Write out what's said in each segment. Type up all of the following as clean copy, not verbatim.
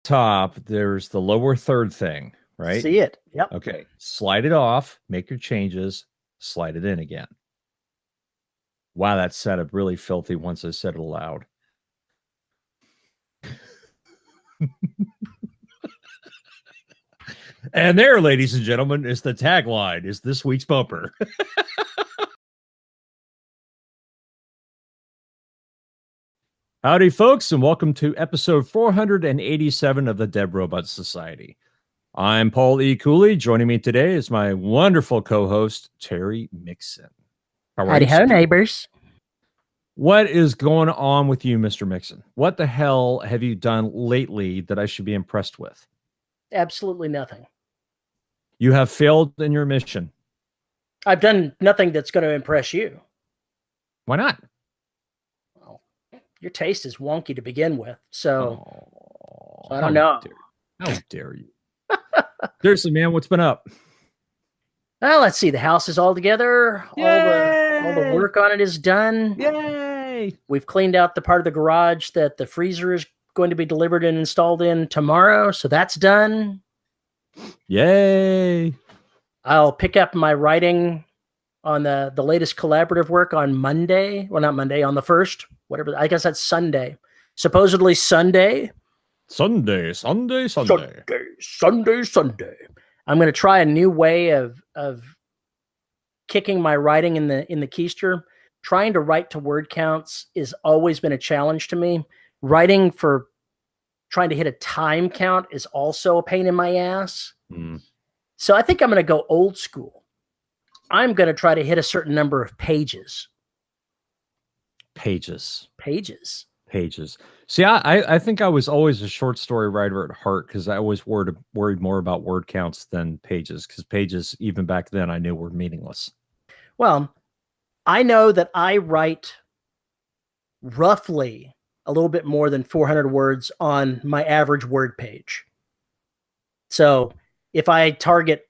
top, there's the lower third thing, right? See it. Yep. Okay. Slide it off, make your changes, slide it in again. Wow, that setup really filthy once I said it aloud. And there, ladies and gentlemen, is the tagline, is this week's bumper. Howdy, folks, and welcome to episode 487 of the Dead Robot Society. I'm Paul E. Cooley. Joining me today is my wonderful co-host, Terry Mixon. Howdy ho, neighbors. What is going on with you, Mr. Mixon? What the hell have you done lately that I should be impressed with? Absolutely nothing. You have failed in your mission. I've done nothing that's going to impress you. Why not? Well, your taste is wonky to begin with, so I don't know. How dare you? Seriously, man, what's been up? Well, let's see. The house is all together. All the work on it is done. Yay! We've cleaned out the part of the garage that the freezer is going to be delivered and installed in tomorrow, so that's done. Yay! I'll pick up my writing on the latest collaborative work on Monday. Well, not Monday, on the 1st. Whatever. I guess that's Sunday. Supposedly Sunday. Sunday. I'm going to try a new way of kicking my writing in the keister. Trying to write to word counts has always been a challenge to me. Writing for trying to hit a time count is also a pain in my ass. So I think I'm going to go old school. I'm going to try to hit a certain number of pages. Pages. See, I think I was always a short story writer at heart because I always worried more about word counts than pages, because pages, even back then, I knew were meaningless. Well, I know that I write roughly a little bit more than 400 words on my average word page. So if I target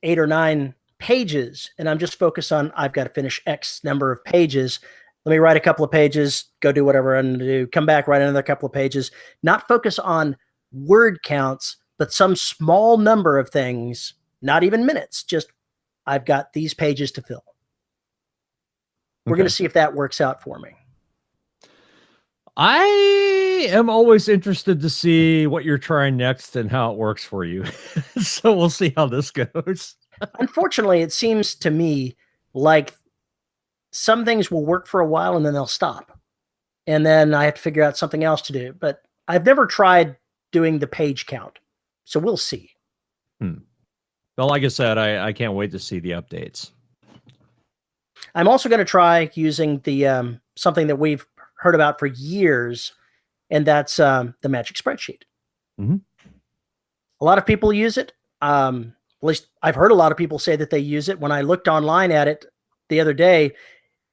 8 or 9 pages and I'm just focused on, I've got to finish X number of pages, let me write a couple of pages, go do whatever I'm going to do, come back, write another couple of pages, not focus on word counts, but some small number of things, not even minutes, just I've got these pages to fill. We're going to see if that works out for me. I am always interested to see what you're trying next and how it works for you. So we'll see how this goes. Unfortunately, it seems to me like some things will work for a while and then they'll stop. And then I have to figure out something else to do. But I've never tried doing the page count. So we'll see. Well, like I said, I can't wait to see the updates. I'm also going to try using the something that we've heard about for years, and that's the magic spreadsheet. A lot of people use it. At least I've heard a lot of people say that they use it. When I looked online at it the other day,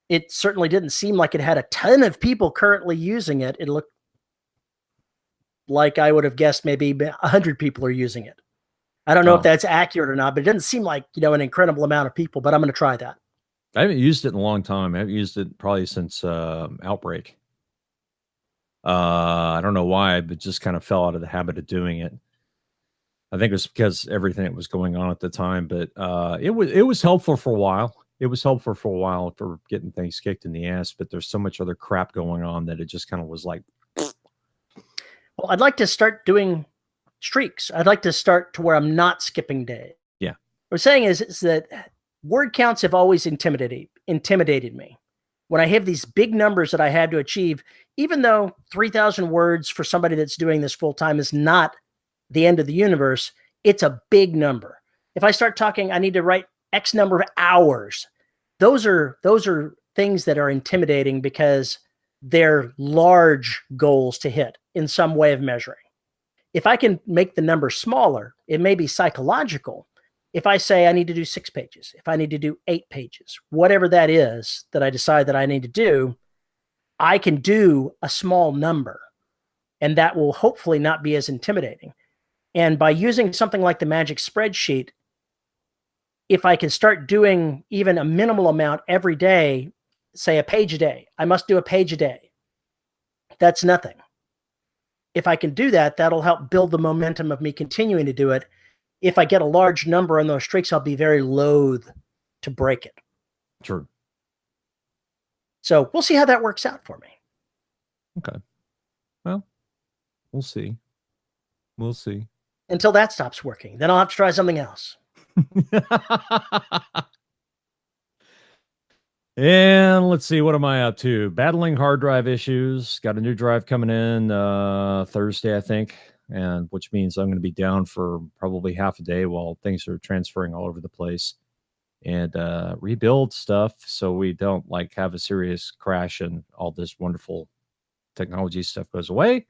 it certainly didn't seem like it had a ton of people currently using it. It looked like I would have guessed maybe 100 people are using it. I don't know if that's accurate or not, but it doesn't seem like, an incredible amount of people, but I'm going to try that. I haven't used it in a long time. I haven't used it probably since Outbreak. I don't know why, but just kind of fell out of the habit of doing it. I think it was because everything that was going on at the time, but it was helpful for a while. It was helpful for a while for getting things kicked in the ass, but there's so much other crap going on that it just kind of was like. Well, I'd like to start doing streaks. I'd like to start to where I'm not skipping day. Yeah. What I'm saying is that word counts have always intimidated me. When I have these big numbers that I have to achieve, even though 3,000 words for somebody that's doing this full time is not the end of the universe, it's a big number. If I start talking, I need to write X number of hours. Those are things that are intimidating because they're large goals to hit in some way of measuring. If I can make the number smaller, it may be psychological. If I say I need to do 6 pages, if I need to do 8 pages, whatever that is that I decide that I need to do, I can do a small number, and that will hopefully not be as intimidating. And by using something like the magic spreadsheet, if I can start doing even a minimal amount every day, say a page a day, I must do a page a day. That's nothing. if I can do that, that'll help build the momentum of me continuing to do it. If I get a large number on those streaks, I'll be very loath to break it. True. So we'll see how that works out for me. Okay. Well, we'll see. We'll see. Until that stops working. Then I'll have to try something else. And let's see, what am I up to? Battling hard drive issues. Got a new drive coming in Thursday, I think, and which means I'm going to be down for probably half a day while things are transferring all over the place, and rebuild stuff so we don't like have a serious crash and all this wonderful technology stuff goes away.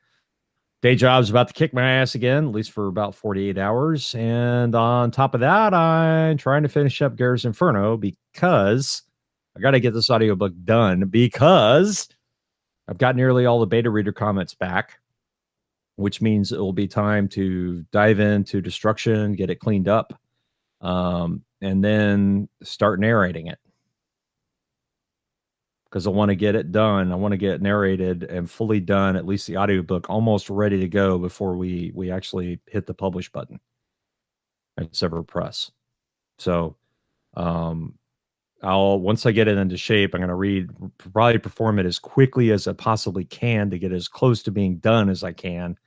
Day job's about to kick my ass again, at least for about 48 hours. And on top of that, I'm trying to finish up Garry's Inferno because I got to get this audiobook done, because I've got nearly all the beta reader comments back, which means it will be time to dive into Destruction, get it cleaned up, and then start narrating it. Because I want to get it done. I want to get it narrated and fully done, at least the audiobook, almost ready to go before we actually hit the publish button at Sever Press. So once I get it into shape, I'm going to probably perform it as quickly as I possibly can to get as close to being done as I can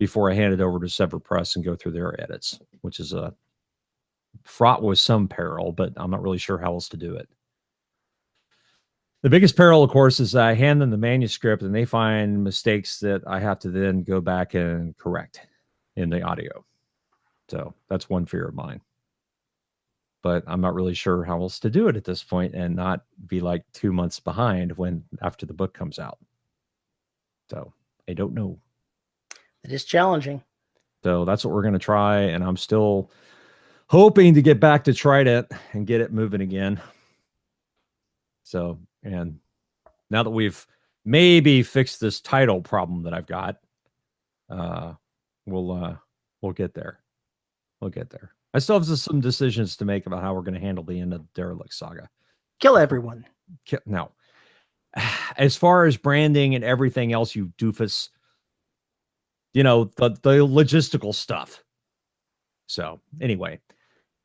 before I hand it over to Sever Press and go through their edits, which is fraught with some peril, but I'm not really sure how else to do it. The biggest peril, of course, is I hand them the manuscript and they find mistakes that I have to then go back and correct in the audio. So that's one fear of mine. But I'm not really sure how else to do it at this point and not be like 2 months behind after the book comes out. So I don't know. It is challenging. So that's what we're going to try. And I'm still hoping to get back to Trident and get it moving again. So, and now that we've maybe fixed this title problem that I've got, we'll get there. We'll get there. I still have some decisions to make about how we're going to handle the end of the Derelict Saga. Kill everyone. No. As far as branding and everything else, you doofus, the logistical stuff. So anyway,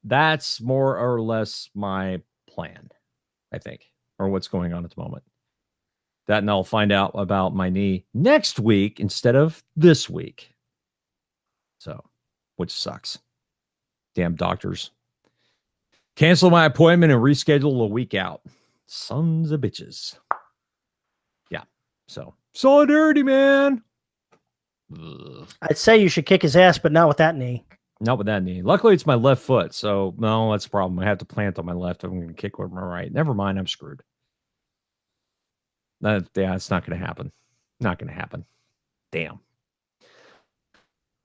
that's more or less my plan, I think, or what's going on at the moment. That, and I'll find out about my knee next week instead of this week. So, which sucks. Damn doctors. Cancel my appointment and reschedule a week out. Sons of bitches. Yeah. So, solidarity, man. Ugh. I'd say you should kick his ass, but not with that knee. Not with that knee. Luckily, it's my left foot. So, no, that's a problem. I have to plant on my left. I'm going to kick with my right. Never mind. I'm screwed. Yeah, it's not going to happen. Not going to happen. Damn.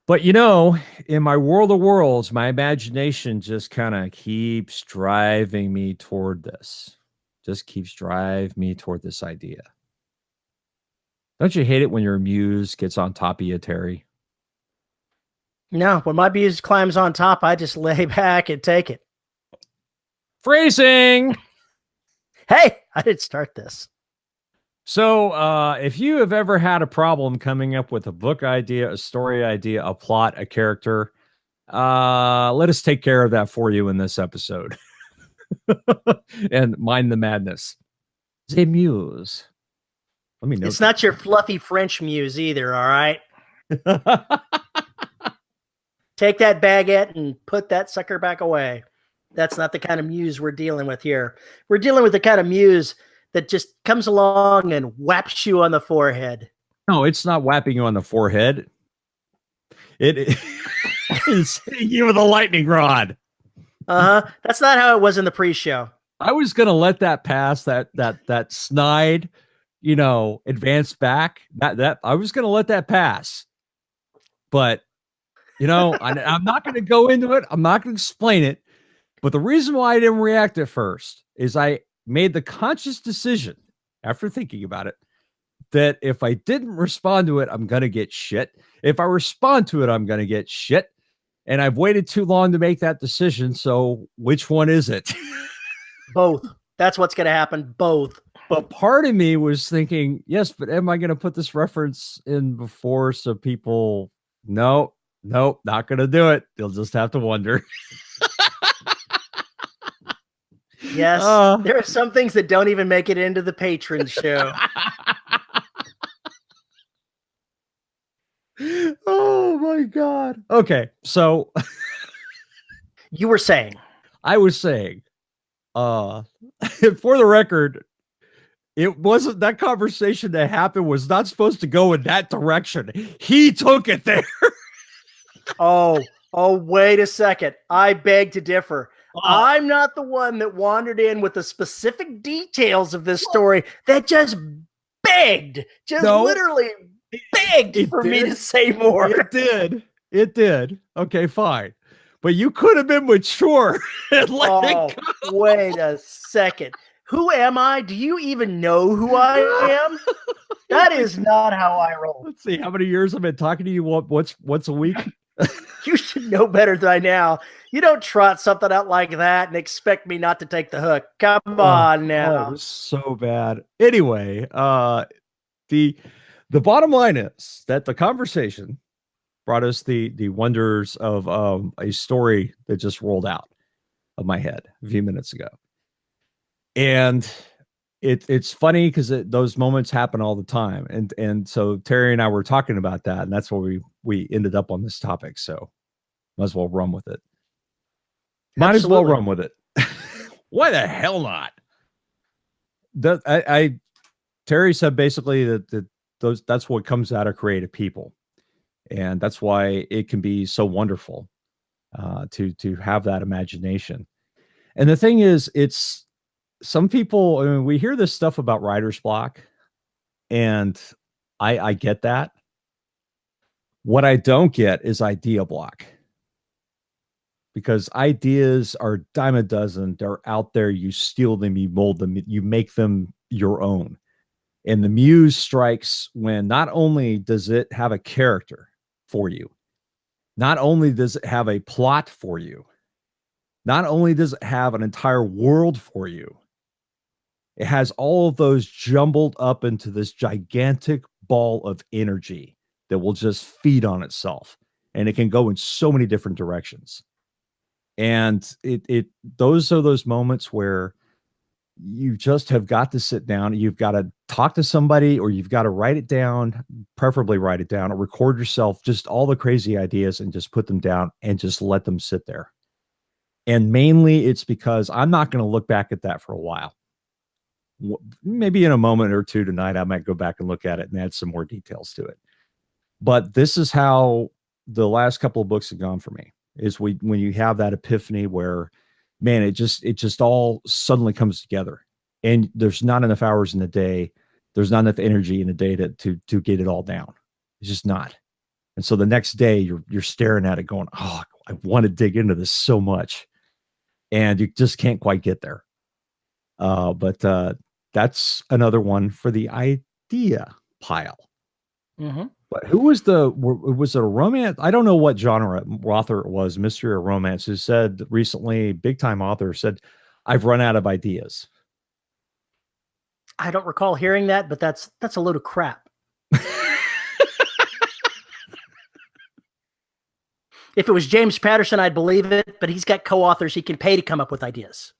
But, in my world of worlds, my imagination just kind of keeps driving me toward this. Just keeps driving me toward this idea. Don't you hate it when your muse gets on top of you, Terry? No, when my muse climbs on top, I just lay back and take it. Phrasing! Hey, I didn't start this. So, if you have ever had a problem coming up with a book idea, a story idea, a plot, a character, let us take care of that for you in this episode. And mind the madness. The muse. Let me know. It's not your fluffy French muse either, all right? Take that baguette and put that sucker back away. That's not the kind of muse we're dealing with here. We're dealing with the kind of muse that just comes along and whaps you on the forehead. No, it's not whapping you on the forehead. It is hitting you with a lightning rod. That's not how it was in the pre-show. I was gonna let that pass. That snide, advanced back. That I was gonna let that pass. But I'm not gonna go into it. I'm not gonna explain it. But the reason why I didn't react at first is I made the conscious decision after thinking about it that if I didn't respond to it, I'm going to get shit. If I respond to it, I'm going to get shit. And I've waited too long to make that decision. So which one is it? Both. That's what's going to happen. Both. But part of me was thinking, yes, but am I going to put this reference in before so people, no, nope, not going to do it. They'll just have to wonder. Yes, there are some things that don't even make it into the patron show. Oh my God. Okay. So you were saying, I was saying, for the record, it wasn't that conversation that happened was not supposed to go in that direction. He took it there. Oh, wait a second. I beg to differ. I'm not the one that wandered in with the specific details of this story that just begged, literally begged for me to say more. It did. Okay, fine. But you could have been mature. Wait a second. Who am I? Do you even know who I am? That is not how I roll. Let's see how many years I've been talking to you once a week. You should know better than I now. You don't trot something out like that and expect me not to take the hook. Come on now. Oh, it was so bad. Anyway, the bottom line is that the conversation brought us the wonders of a story that just rolled out of my head a few minutes ago. And it's funny because those moments happen all the time. And so Terry and I were talking about that, and that's where we ended up on this topic. So might as well run with it. Might as well run with it. Why the hell not? Terry said basically that that's what comes out of creative people. And that's why it can be so wonderful to have that imagination. And the thing is, it's some people, I mean, we hear this stuff about writer's block, and I get that. What I don't get is idea block. Because ideas are dime a dozen. They're out there. You steal them, you mold them, you make them your own. And the muse strikes when not only does it have a character for you, not only does it have a plot for you, not only does it have an entire world for you, it has all of those jumbled up into this gigantic ball of energy that will just feed on itself. And it can go in so many different directions. And those are those moments where you just have got to sit down. You've got to talk to somebody, or you've got to write it down, preferably write it down, or record yourself, just all the crazy ideas, and just put them down and just let them sit there. And mainly it's because I'm not going to look back at that for a while. Maybe in a moment or two tonight, I might go back and look at it and add some more details to it. But this is how the last couple of books have gone for me. Is when you have that epiphany where, man, it just all suddenly comes together, and there's not enough hours in the day, there's not enough energy in the day to get it all down. It's just not. And so the next day you're staring at it going, oh, I want to dig into this so much, and you just can't quite get there. But that's another one for the idea pile. Mm-hmm. But who was was it a romance? I don't know what genre author it was, mystery or romance, who said recently, big time author said, I've run out of ideas. I don't recall hearing that, but that's a load of crap. If it was James Patterson, I'd believe it, but he's got co-authors he can pay to come up with ideas.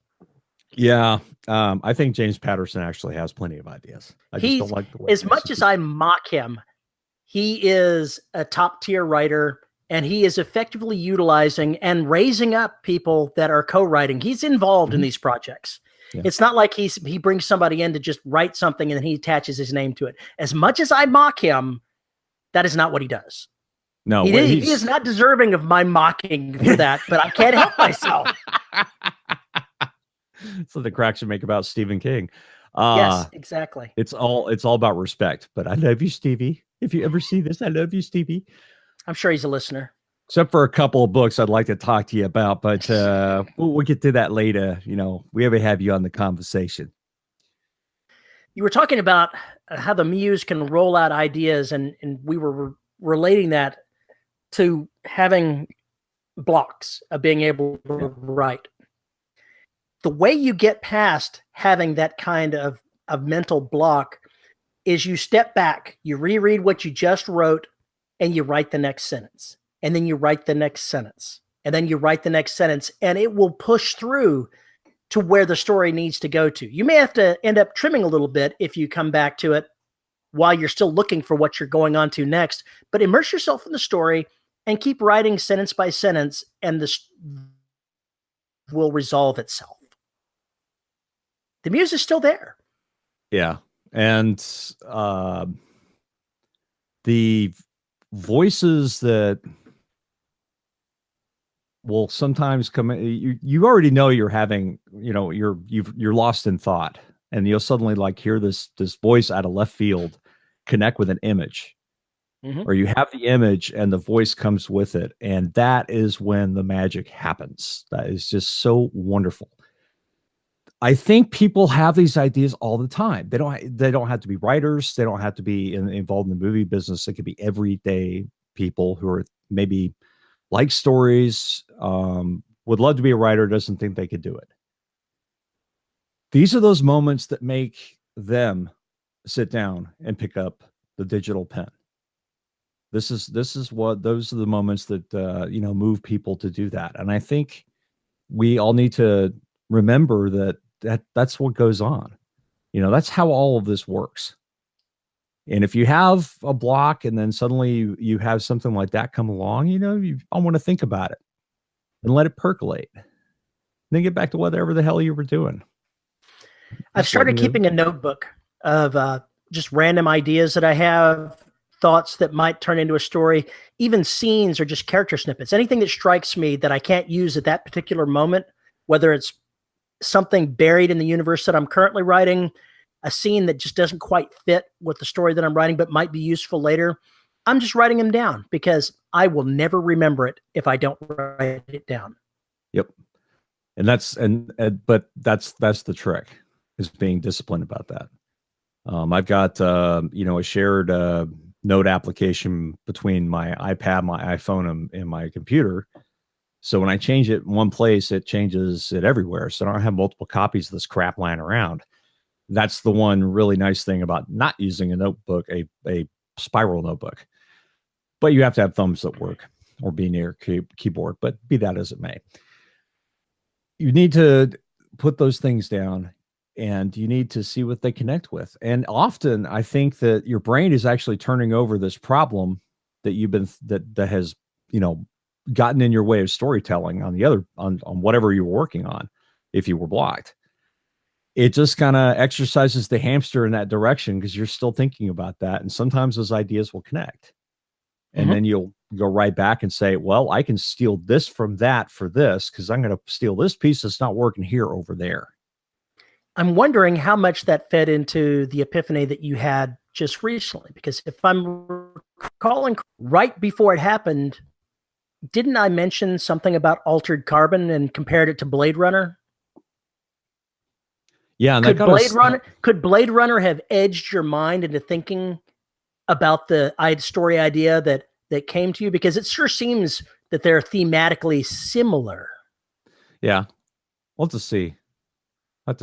Yeah. I think James Patterson actually has plenty of ideas. I just don't like the way. As much as I mock him, he is a top tier writer, and he is effectively utilizing and raising up people that are co-writing. He's involved in these projects. Yeah. It's not like he brings somebody in to just write something and then he attaches his name to it. As much as I mock him, that is not what he does. No, he is not deserving of my mocking for that, but I can't help myself. So the cracks you make about Stephen King. Yes, exactly. It's all about respect. But I love you, Stevie. If you ever see this, I love you, Stevie. I'm sure he's a listener. Except for a couple of books I'd like to talk to you about, but we'll get to that later. You know, we ever have you on the conversation. You were talking about how the muse can roll out ideas, and we were relating that to having blocks of being able to write. The way you get past having that kind of of mental block is you step back, you reread what you just wrote, and you write the next sentence. And then you write the next sentence. And then you write the next sentence, and it will push through to where the story needs to go to. You may have to end up trimming a little bit if you come back to it while you're still looking for what you're going on to next, but immerse yourself in the story and keep writing sentence by sentence, and this will resolve itself. The muse is still there. Yeah. And the voices that will sometimes come in, you already know you're having, you're lost in thought, and you'll suddenly like hear this voice out of left field connect with an image, or you have the image and the voice comes with it, and that is when the magic happens. That is just so wonderful. I think people have these ideas all the time. They don't have to be writers. They don't have to be involved in the movie business. It could be everyday people who are maybe like stories, would love to be a writer, doesn't think they could do it. These are those moments that make them sit down and pick up the digital pen. Those are the moments that, move people to do that. And I think we all need to remember that's what goes on. That's how all of this works. And if you have a block and then suddenly you have something like that come along, I want to think about it and let it percolate. And then get back to whatever the hell you were doing. I've started keeping a notebook of just random ideas that I have, thoughts that might turn into a story, even scenes or just character snippets. Anything that strikes me that I can't use at that particular moment, whether it's something buried in the universe that I'm currently writing, a scene that just doesn't quite fit with the story that I'm writing, but might be useful later. I'm just writing them down because I will never remember it if I don't write it down. Yep. And that's the trick, is being disciplined about that. I've got, a shared note application between my iPad, my iPhone, and my computer. So when I change it in one place, it changes it everywhere. So I don't have multiple copies of this crap lying around. That's the one really nice thing about not using a notebook, a spiral notebook. But you have to have thumbs that work, or be near keyboard, but be that as it may. You need to put those things down, and you need to see what they connect with. And often I think that your brain is actually turning over this problem that has, gotten in your way of storytelling on whatever you were working on. If you were blocked, it just kind of exercises the hamster in that direction, because you're still thinking about that. And sometimes those ideas will connect. And then you'll go right back and say, well, I can steal this from that for this, because I'm going to steal this piece that's not working here over there. I'm wondering how much that fed into the epiphany that you had just recently, because if I'm recalling right before it happened, didn't I mention something about altered carbon and compared it to Blade Runner? Yeah. And could Blade Runner have edged your mind into thinking about the story idea that came to you? Because it sure seems that they're thematically similar. Yeah. We'll have to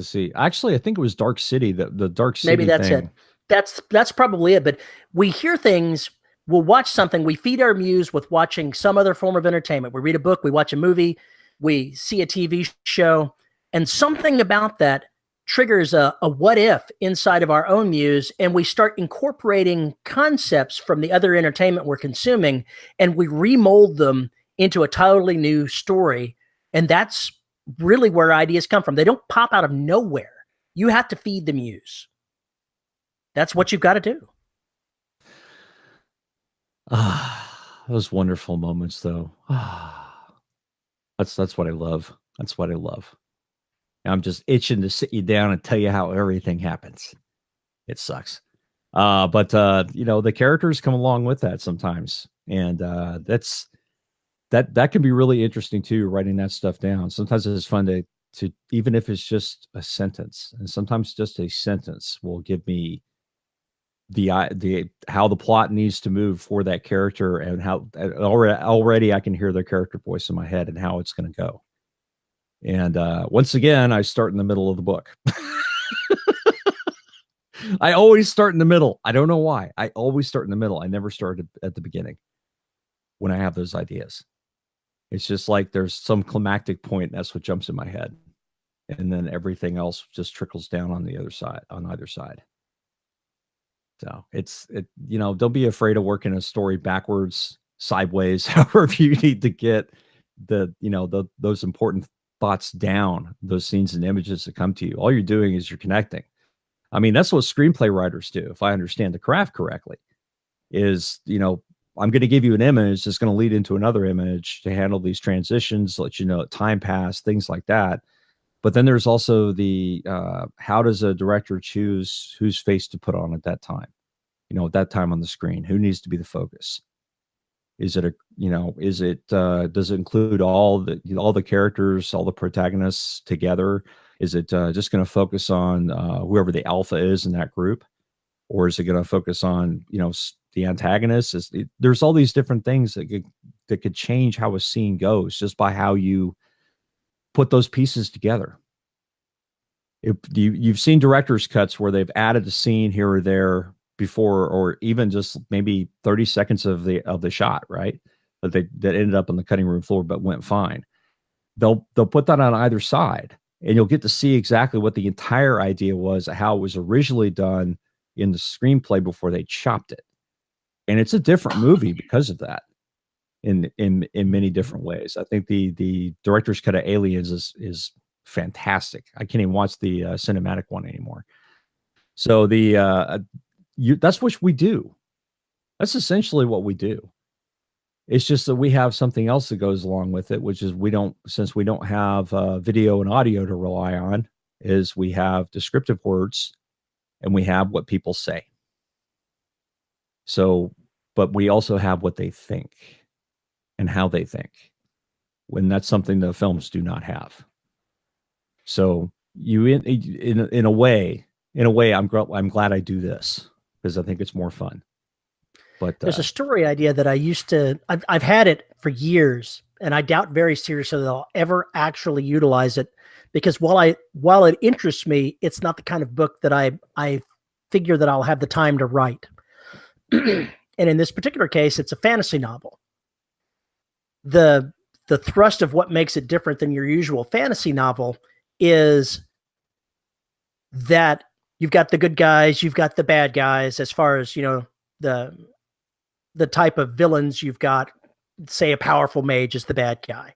see. Actually, I think it was Dark City, the Dark City Maybe that's thing. it. That's probably it. But we hear things, we'll watch something, we feed our muse with watching some other form of entertainment. We read a book, we watch a movie, we see a TV show, and something about that triggers a what if inside of our own muse, and we start incorporating concepts from the other entertainment we're consuming, and we remold them into a totally new story. And that's really where ideas come from. They don't pop out of nowhere. You have to feed the muse. That's what you've got to do. Those wonderful moments, though. That's what I love. That's what I love. I'm just itching to sit you down and tell you how everything happens. It sucks. But the characters come along with that sometimes. And that can be really interesting too, writing that stuff down. Sometimes it's fun to even if it's just a sentence, and sometimes just a sentence will give me the how the plot needs to move for that character, and how already I can hear their character voice in my head and how it's going to go. And once again, I start in the middle of the book. I always start in the middle. I don't know why. I always start in the middle. I never start at the beginning when I have those ideas. It's just like there's some climactic point, and that's what jumps in my head. And then everything else just trickles down on the other side, on either side. So don't be afraid of working a story backwards, sideways, however you need to get those important thoughts down, those scenes and images that come to you. All you're doing is you're connecting. I mean, that's what screenplay writers do, if I understand the craft correctly, is, I'm going to give you an image that's going to lead into another image to handle these transitions, let you know time pass, things like that. But then there's also the how does a director choose whose face to put on at that time? At that time on the screen, who needs to be the focus? Is it does it include all the characters, all the protagonists together? Is it just going to focus on whoever the alpha is in that group, or is it going to focus on the antagonist? There's all these different things that could change how a scene goes just by how you put those pieces together. You've seen director's cuts where they've added a scene here or there before, or even just maybe 30 seconds of the shot, right? That ended up on the cutting room floor, but went fine. They'll put that on either side, and you'll get to see exactly what the entire idea was, how it was originally done in the screenplay before they chopped it. And it's a different movie because of that in many different ways. I think the director's cut of Aliens is fantastic. I can't even watch the cinematic one anymore. So that's what we do. That's essentially what we do. It's just that we have something else that goes along with it, which is since we don't have video and audio to rely on, is we have descriptive words and we have what people say. So, but we also have what they think and how they think, when that's something the films do not have. So you, in a way, I'm glad I do this, because I think it's more fun. But there's a story idea that I've had it for years, and I doubt very seriously that I'll ever actually utilize it, because while it interests me, it's not the kind of book that I figure that I'll have the time to write. And in this particular case, it's a fantasy novel. The thrust of what makes it different than your usual fantasy novel is that you've got the good guys, you've got the bad guys, as far as, the type of villains you've got. Say a powerful mage is the bad guy.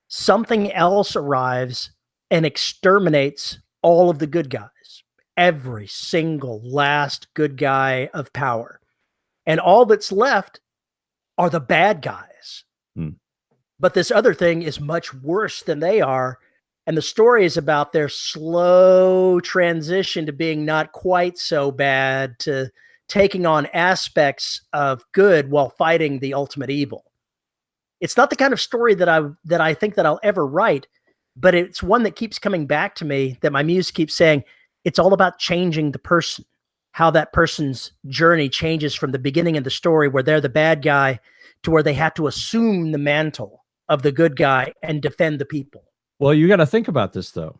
Something else arrives and exterminates all of the good guys, every single last good guy of power. And all that's left are the bad guys. But this other thing is much worse than they are. And the story is about their slow transition to being not quite so bad, to taking on aspects of good while fighting the ultimate evil. It's not the kind of story that I think that I'll ever write, but it's one that keeps coming back to me, that my muse keeps saying, it's all about changing the person, how that person's journey changes from the beginning of the story, where they're the bad guy, to where they have to assume the mantle of the good guy and defend the people. Well, you got to think about this, though.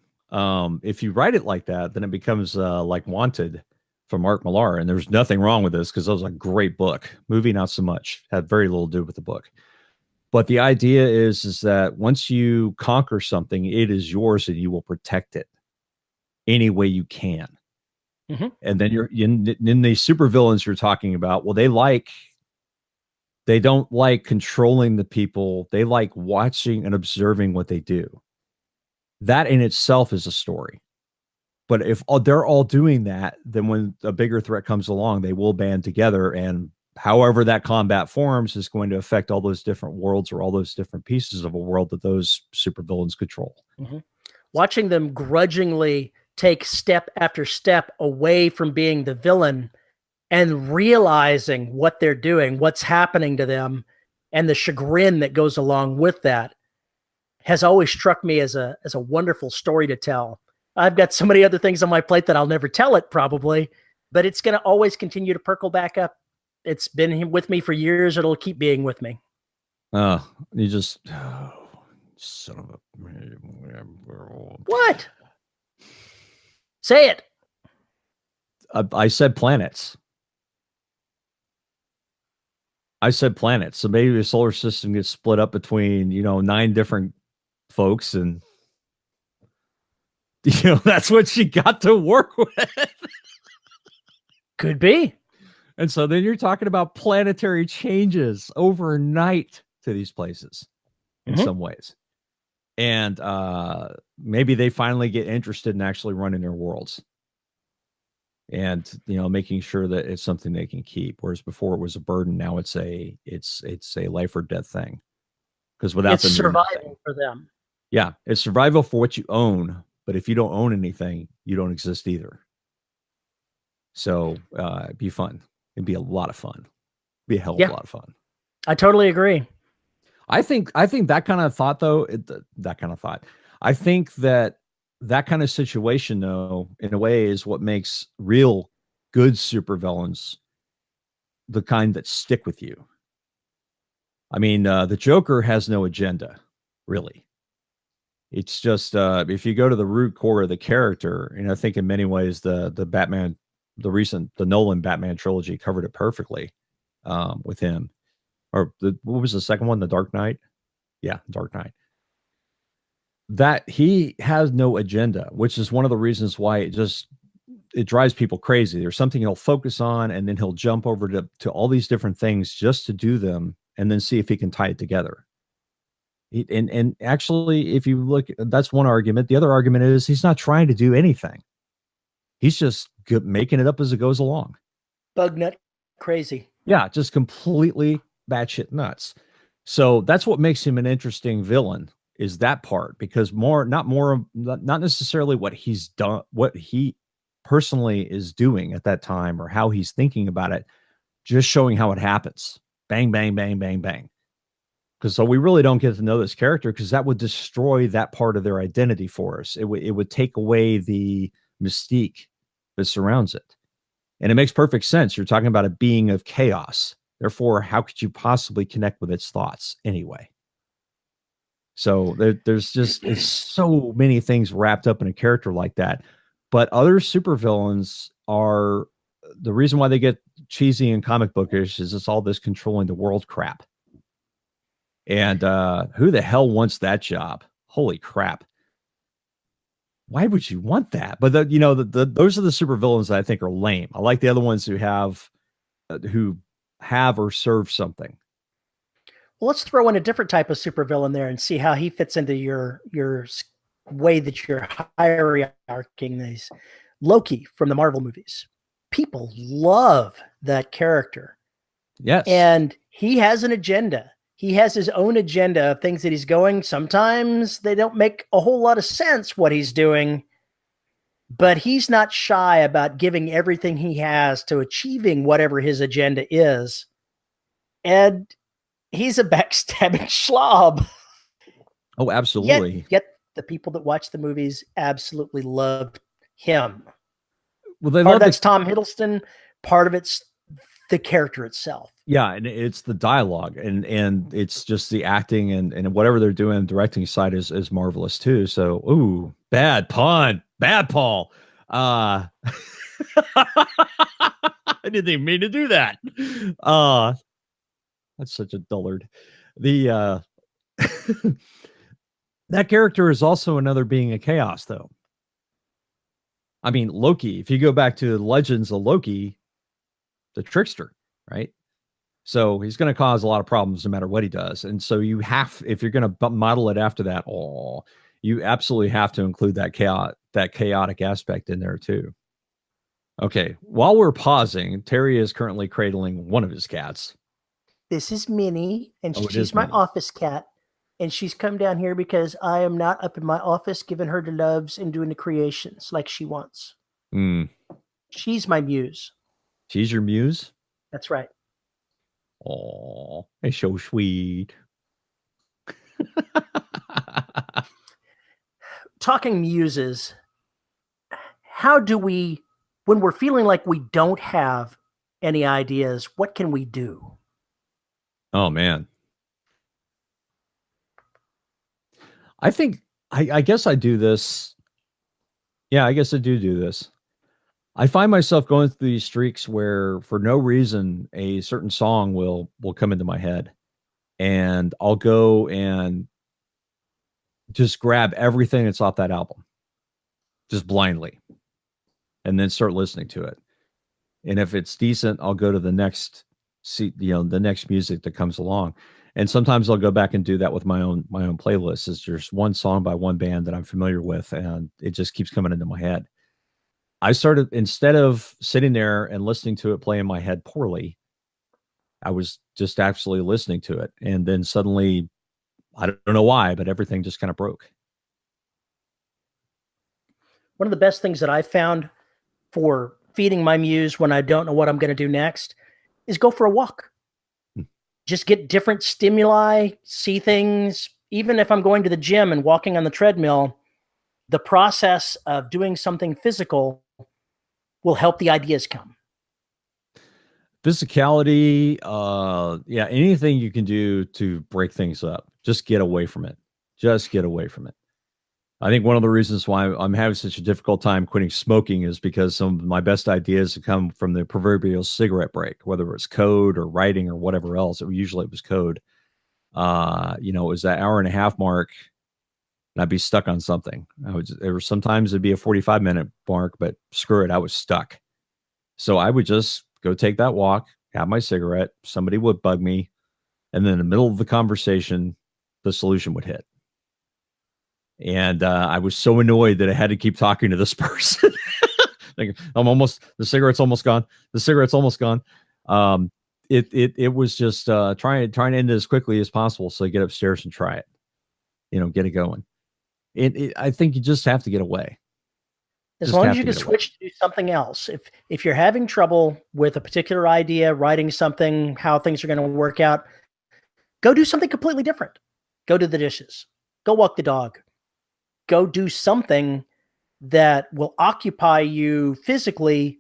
If you write it like that, then it becomes like Wanted from Mark Millar. And there's nothing wrong with this, because that was a great book. Movie, not so much. Had very little to do with the book. But the idea is that once you conquer something, it is yours and you will protect it any way you can. Mm-hmm. And then you're in the supervillains you're talking about. Well, they don't like controlling the people. They like watching and observing what they do. That in itself is a story. But if they're all doing that, then when a bigger threat comes along, they will band together, and however that combat forms is going to affect all those different worlds, or all those different pieces of a world that those supervillains control. Mm-hmm. Watching them grudgingly take step after step away from being the villain, and realizing what they're doing, what's happening to them, and the chagrin that goes along with that, has always struck me as a wonderful story to tell. I've got so many other things on my plate that I'll never tell it, probably, but it's going to always continue to perkle back up. It's been with me for years. It'll keep being with me. You just, son of a... What? Say it. I said planets. I said planets. So maybe the solar system gets split up between, 9 different folks, and that's what she got to work with. Could be. And so then you're talking about planetary changes overnight to these places in some ways. And maybe they finally get interested in actually running their worlds and, making sure that it's something they can keep. Whereas before it was a burden. Now it's a life or death thing. Because without it's them, survival for them. Yeah, it's survival for what you own. But if you don't own anything, you don't exist either. So it'd be fun. It'd be a lot of fun. It'd be a hell of a lot of fun. I totally agree. I think that kind of thought, though, I think that kind of situation, though, in a way, is what makes real good supervillains the kind that stick with you. I mean, the Joker has no agenda, really. It's just if you go to the root core of the character, and I think in many ways the Batman, the Nolan Batman trilogy covered it perfectly with him. Or what was the second one? The Dark Knight? Yeah, Dark Knight. That he has no agenda, which is one of the reasons why it drives people crazy. There's something he'll focus on, and then he'll jump over to all these different things just to do them, and then see if he can tie it together. And actually, if you look, that's one argument. The other argument is he's not trying to do anything. He's just making it up as it goes along. Bug nut crazy. Yeah, just completely batshit nuts. So that's what makes him an interesting villain, is that part, because not necessarily what he's done, what he personally is doing at that time or how he's thinking about it, just showing how it happens. Bang, bang, bang, bang, bang. Because so we really don't get to know this character, because that would destroy that part of their identity for us. It would take away the mystique that surrounds it. And it makes perfect sense. You're talking about a being of chaos. Therefore, how could you possibly connect with its thoughts anyway? So there's just it's so many things wrapped up in a character like that. But other supervillains are the reason why they get cheesy and comic bookish is it's all this controlling the world crap. And who the hell wants that job? Holy crap. Why would you want that? But those are the supervillains that I think are lame. I like the other ones who have or serve something. Well, let's throw in a different type of supervillain there and see how he fits into your way that you're hierarching these. Loki from the Marvel movies. People love that character. Yes. And he has an agenda. He has his own agenda of things that he's going. Sometimes they don't make a whole lot of sense what he's doing, but he's not shy about giving everything he has to achieving whatever his agenda is. And he's a backstabbing slob. Oh, absolutely. Yet the people that watch the movies absolutely love him. Well, part of that's Tom Hiddleston. Part of it's the character itself. Yeah, and it's the dialogue, and it's just the acting, and whatever they're doing on the directing side is marvelous too. So, ooh, bad pun, bad Paul. I didn't even mean to do that. That's such a dullard. The that character is also another being of chaos, though. I mean, Loki, if you go back to the legends of Loki, the trickster, right? So he's going to cause a lot of problems no matter what he does. And so you have, if you're going to model it after that, you absolutely have to include that chaotic aspect in there too. Okay. While we're pausing, Terry is currently cradling one of his cats. This is Minnie, and she's my office cat. And she's come down here because I am not up in my office giving her the loves and doing the creations like she wants. She's my muse. She's your muse? That's right. Oh, it's so sweet. Talking muses, how do we, when we're feeling like we don't have any ideas, what can we do? Oh, man. I guess I do this. Yeah, I guess I do this. I find myself going through these streaks where for no reason a certain song will come into my head, and I'll go and just grab everything that's off that album just blindly and then start listening to it. And if it's decent, I'll go to the next the next music that comes along. And sometimes I'll go back and do that with my own playlist. Is there's one song by one band that I'm familiar with and it just keeps coming into my head. I started, instead of sitting there and listening to it play in my head poorly, I was just actually listening to it. And then suddenly, I don't know why, but everything just kind of broke. One of the best things that I've found for feeding my muse when I don't know what I'm going to do next is go for a walk. Just get different stimuli, see things. Even if I'm going to the gym and walking on the treadmill, the process of doing something physical will help the ideas come. Physicality, yeah, anything you can do to break things up, just get away from it. Just get away from it. I think one of the reasons why I'm having such a difficult time quitting smoking is because some of my best ideas have come from the proverbial cigarette break, whether it's code or writing or whatever else. Usually it was code. It was that hour and a half mark, and I'd be stuck on something. Sometimes it'd be a 45-minute mark, but screw it, I was stuck. So I would just go take that walk, have my cigarette, somebody would bug me, and then in the middle of the conversation, the solution would hit. And I was so annoyed that I had to keep talking to this person. Like, the cigarette's almost gone. The cigarette's almost gone. It was just trying to end it as quickly as possible. So I get upstairs and try it, get it going. I think you just have to get away. As long as you can switch to something else. If you're having trouble with a particular idea, writing something, how things are going to work out, go do something completely different. Go do the dishes. Go walk the dog. Go do something that will occupy you physically,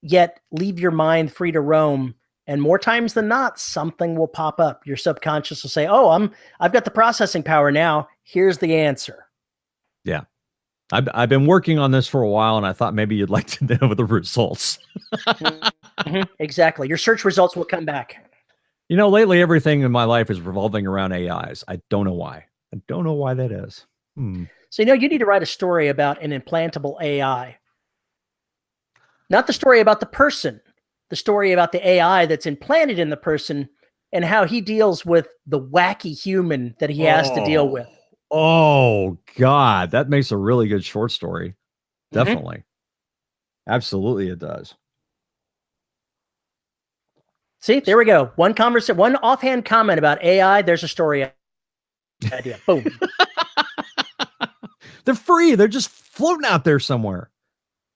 yet leave your mind free to roam. And more times than not, something will pop up. Your subconscious will say, "Oh, I've got the processing power now. Here's the answer." Yeah. I've been working on this for a while, and I thought maybe you'd like to know the results. Mm-hmm. Exactly. Your search results will come back. Lately, everything in my life is revolving around AIs. I don't know why. I don't know why that is. So, you need to write a story about an implantable AI. Not the story about the person, the story about the AI that's implanted in the person and how he deals with the wacky human that he has to deal with. Oh, God. That makes a really good short story. Definitely. Mm-hmm. Absolutely, it does. See, there we go. One offhand comment about AI. There's a story idea. Boom. They're free. They're just floating out there somewhere.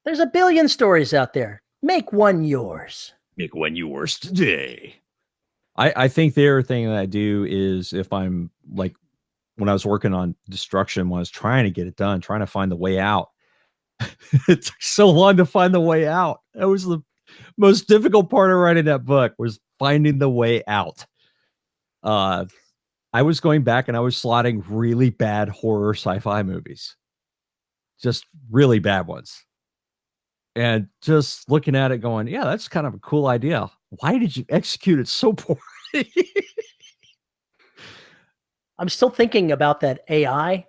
There's a billion stories out there. Make one yours. Make one yours today. I think the other thing that I do is, if I'm like, when I was working on Destruction, when I was trying to get it done, trying to find the way out, it took so long to find the way out. That was the most difficult part of writing that book, was finding the way out. I was going back and I was slotting really bad horror sci-fi movies, just really bad ones, and just looking at it going, yeah, that's kind of a cool idea. Why did you execute it so poorly? I'm still thinking about that AI,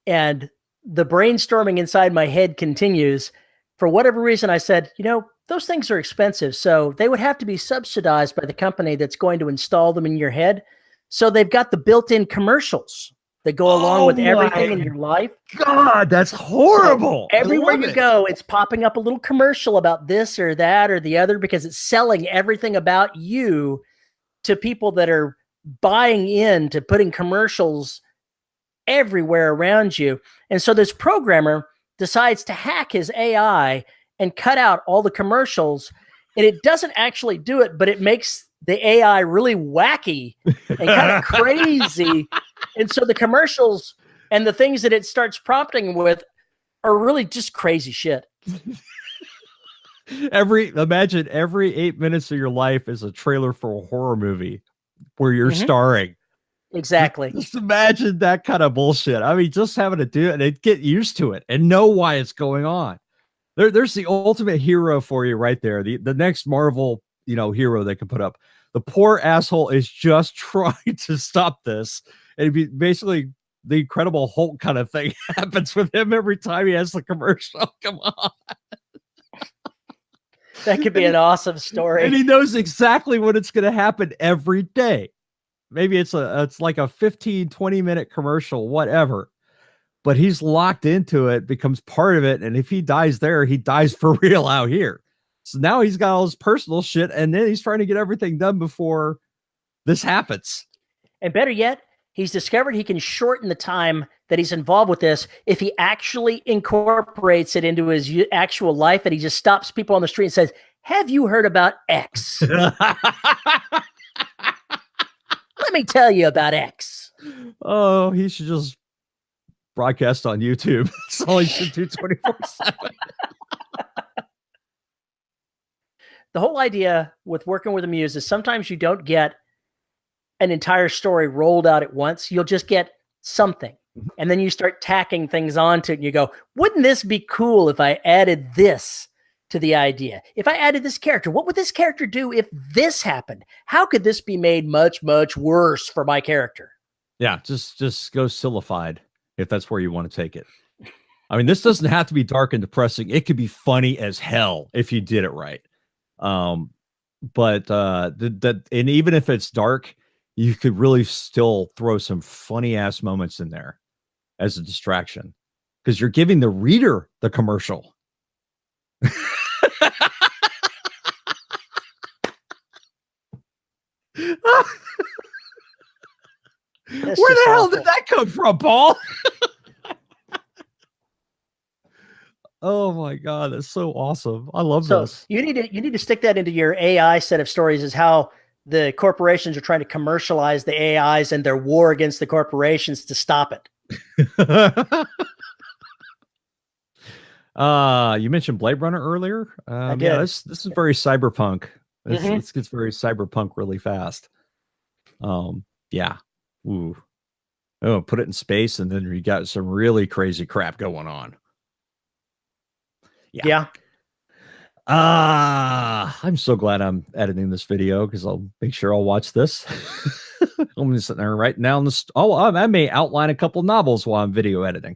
and the brainstorming inside my head continues. For whatever reason, I said, those things are expensive, so they would have to be subsidized by the company that's going to install them in your head. So they've got the built-in commercials that go along with everything in your life. God, that's horrible. So everywhere you go, it's popping up a little commercial about this or that or the other, because it's selling everything about you to people that are buying into putting commercials everywhere around you. And so this programmer decides to hack his AI and cut out all the commercials. And it doesn't actually do it, but it makes the AI really wacky and kind of crazy. And so the commercials and the things that it starts prompting with are really just crazy shit. Imagine every 8 minutes of your life is a trailer for a horror movie where you're starring. Exactly. Just imagine that kind of bullshit. I mean, just having to do it and get used to it and know why it's going on. There's the ultimate hero for you right there. The next Marvel, hero they can put up. The poor asshole is just trying to stop this. And basically the Incredible Hulk kind of thing happens with him every time he has the commercial. Come on. That could be an awesome story. And he knows exactly what it's going to happen every day. Maybe it's like a 15, 20-minute commercial, whatever. But he's locked into it, becomes part of it. And if he dies there, he dies for real out here. So now he's got all his personal shit, and then he's trying to get everything done before this happens. And better yet, he's discovered he can shorten the time that he's involved with this if he actually incorporates it into his actual life, and he just stops people on the street and says, "Have you heard about X? Let me tell you about X." Oh, he should just broadcast on YouTube. That's all he should do 24/7. The whole idea with working with a muse is sometimes you don't get an entire story rolled out at once. You'll just get something. And then you start tacking things onto it and you go, wouldn't this be cool if I added this to the idea? If I added this character, what would this character do if this happened? How could this be made much, much worse for my character? Yeah, just go sillified if that's where you want to take it. I mean, this doesn't have to be dark and depressing. It could be funny as hell if you did it right. But and even if it's dark, you could really still throw some funny ass moments in there as a distraction because you're giving the reader the commercial. Where the hell did that come from, Paul? Oh my God, that's so awesome. I love this. You need to stick that into your AI set of stories, is how the corporations are trying to commercialize the AIs and their war against the corporations to stop it. You mentioned Blade Runner earlier. I did. Yeah, this is very cyberpunk. This gets very cyberpunk really fast. Yeah. Ooh. Oh, put it in space, and then you got some really crazy crap going on. Yeah. I'm so glad I'm editing this video because I'll make sure I'll watch this. I'm just sitting there right now. I may outline a couple novels while I'm video editing.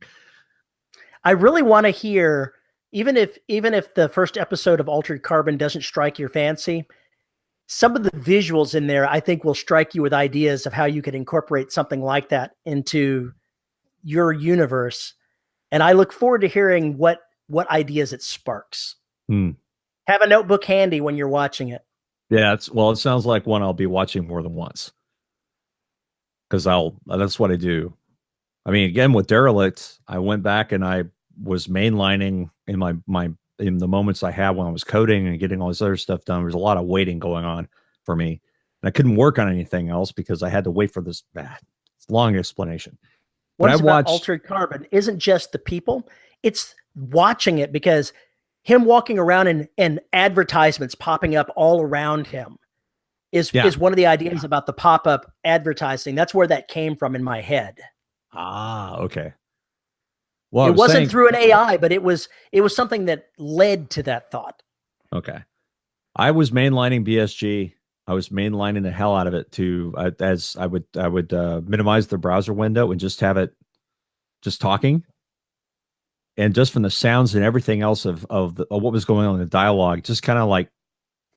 I really want to hear, even if the first episode of Altered Carbon doesn't strike your fancy, some of the visuals in there, I think, will strike you with ideas of how you could incorporate something like that into your universe. And I look forward to hearing what ideas it sparks. Have a notebook handy when you're watching it. Yeah, it sounds like one I'll be watching more than once. Because that's what I do. I mean, again, with Derelict, I went back and I was mainlining in in the moments I had when I was coding and getting all this other stuff done. There was a lot of waiting going on for me. And I couldn't work on anything else because I had to wait for this long explanation. What is about Altered Carbon isn't just the people, it's watching it, because him walking around and advertisements popping up all around him is one of the ideas about the pop-up advertising. That's where that came from in my head. Okay. Well, it wasn't through an AI, but it was something that led to that thought. Okay. I was mainlining BSG. I was mainlining the hell out of it as I would minimize the browser window and just have it just talking. And just from the sounds and everything else of what was going on in the dialogue, just kind of like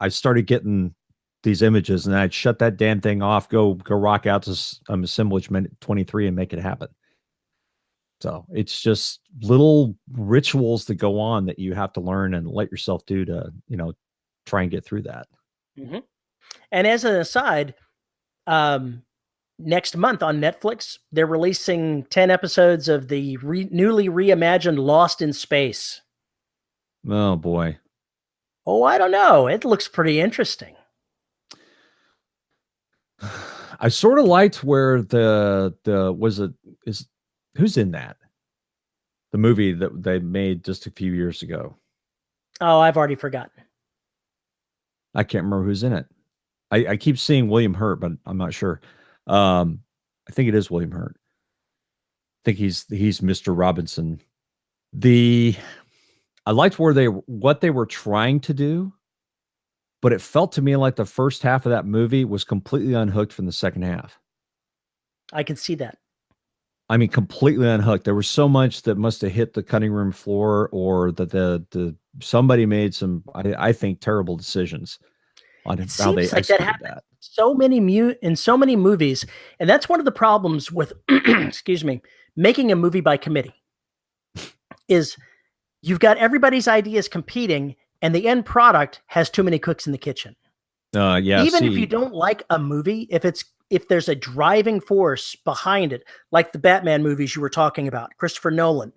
I started getting these images, and I'd shut that damn thing off, go rock out to assemblage minute 23 and make it happen. So it's just little rituals that go on that you have to learn and let yourself do to, try and get through that. And as an aside, next month on Netflix, they're releasing 10 episodes of the newly reimagined Lost in Space. Oh boy. Oh, I don't know. It looks pretty interesting. I sort of liked where who's in that? The movie that they made just a few years ago. Oh, I've already forgotten. I can't remember who's in it. I keep seeing William Hurt, but I'm not sure. I think it is William Hurt. I think he's Mr. Robinson. I liked what they were trying to do, but it felt to me like the first half of that movie was completely unhooked from the second half. I can see that. I mean, completely unhooked. There was so much that must have hit the cutting room floor, or that the somebody made some, I think, terrible decisions on It how they seems like that executed happens that. in so many movies, and that's one of the problems with excuse me, making a movie by committee. Is you've got everybody's ideas competing, and the end product has too many cooks in the kitchen. Yeah. Even if you don't like a movie, if there's a driving force behind it, like the Batman movies you were talking about, Christopher Nolan,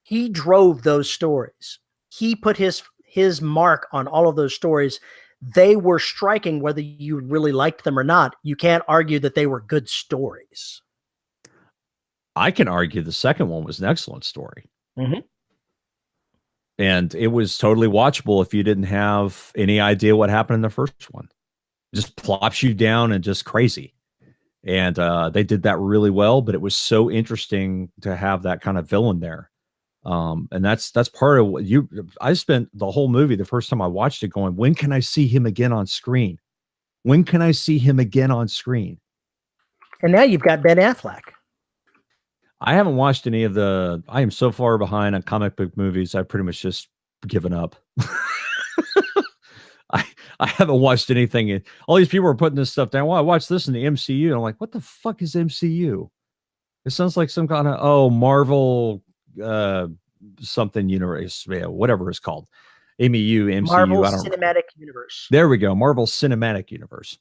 he drove those stories. He put his mark on all of those stories. They were striking whether you really liked them or not. You can't argue that they were good stories. I can argue the second one was an excellent story. And it was totally watchable if you didn't have any idea what happened in the first one. It just plops you down and just crazy. And they did that really well, but it was so interesting to have that kind of villain there. And that's part of what I spent the whole movie, the first time I watched it, going, when can I see him again on screen? When can I see him again on screen? And now you've got Ben Affleck. I haven't watched any of I am so far behind on comic book movies. I've pretty much just given up. I haven't watched anything. All these people are putting this stuff down. Well, I watched this in the MCU. And I'm like, what the fuck is MCU? It sounds like some kind of, Marvel, something universe, whatever it's called. MCU, Marvel Cinematic Universe. There we go. Marvel Cinematic Universe.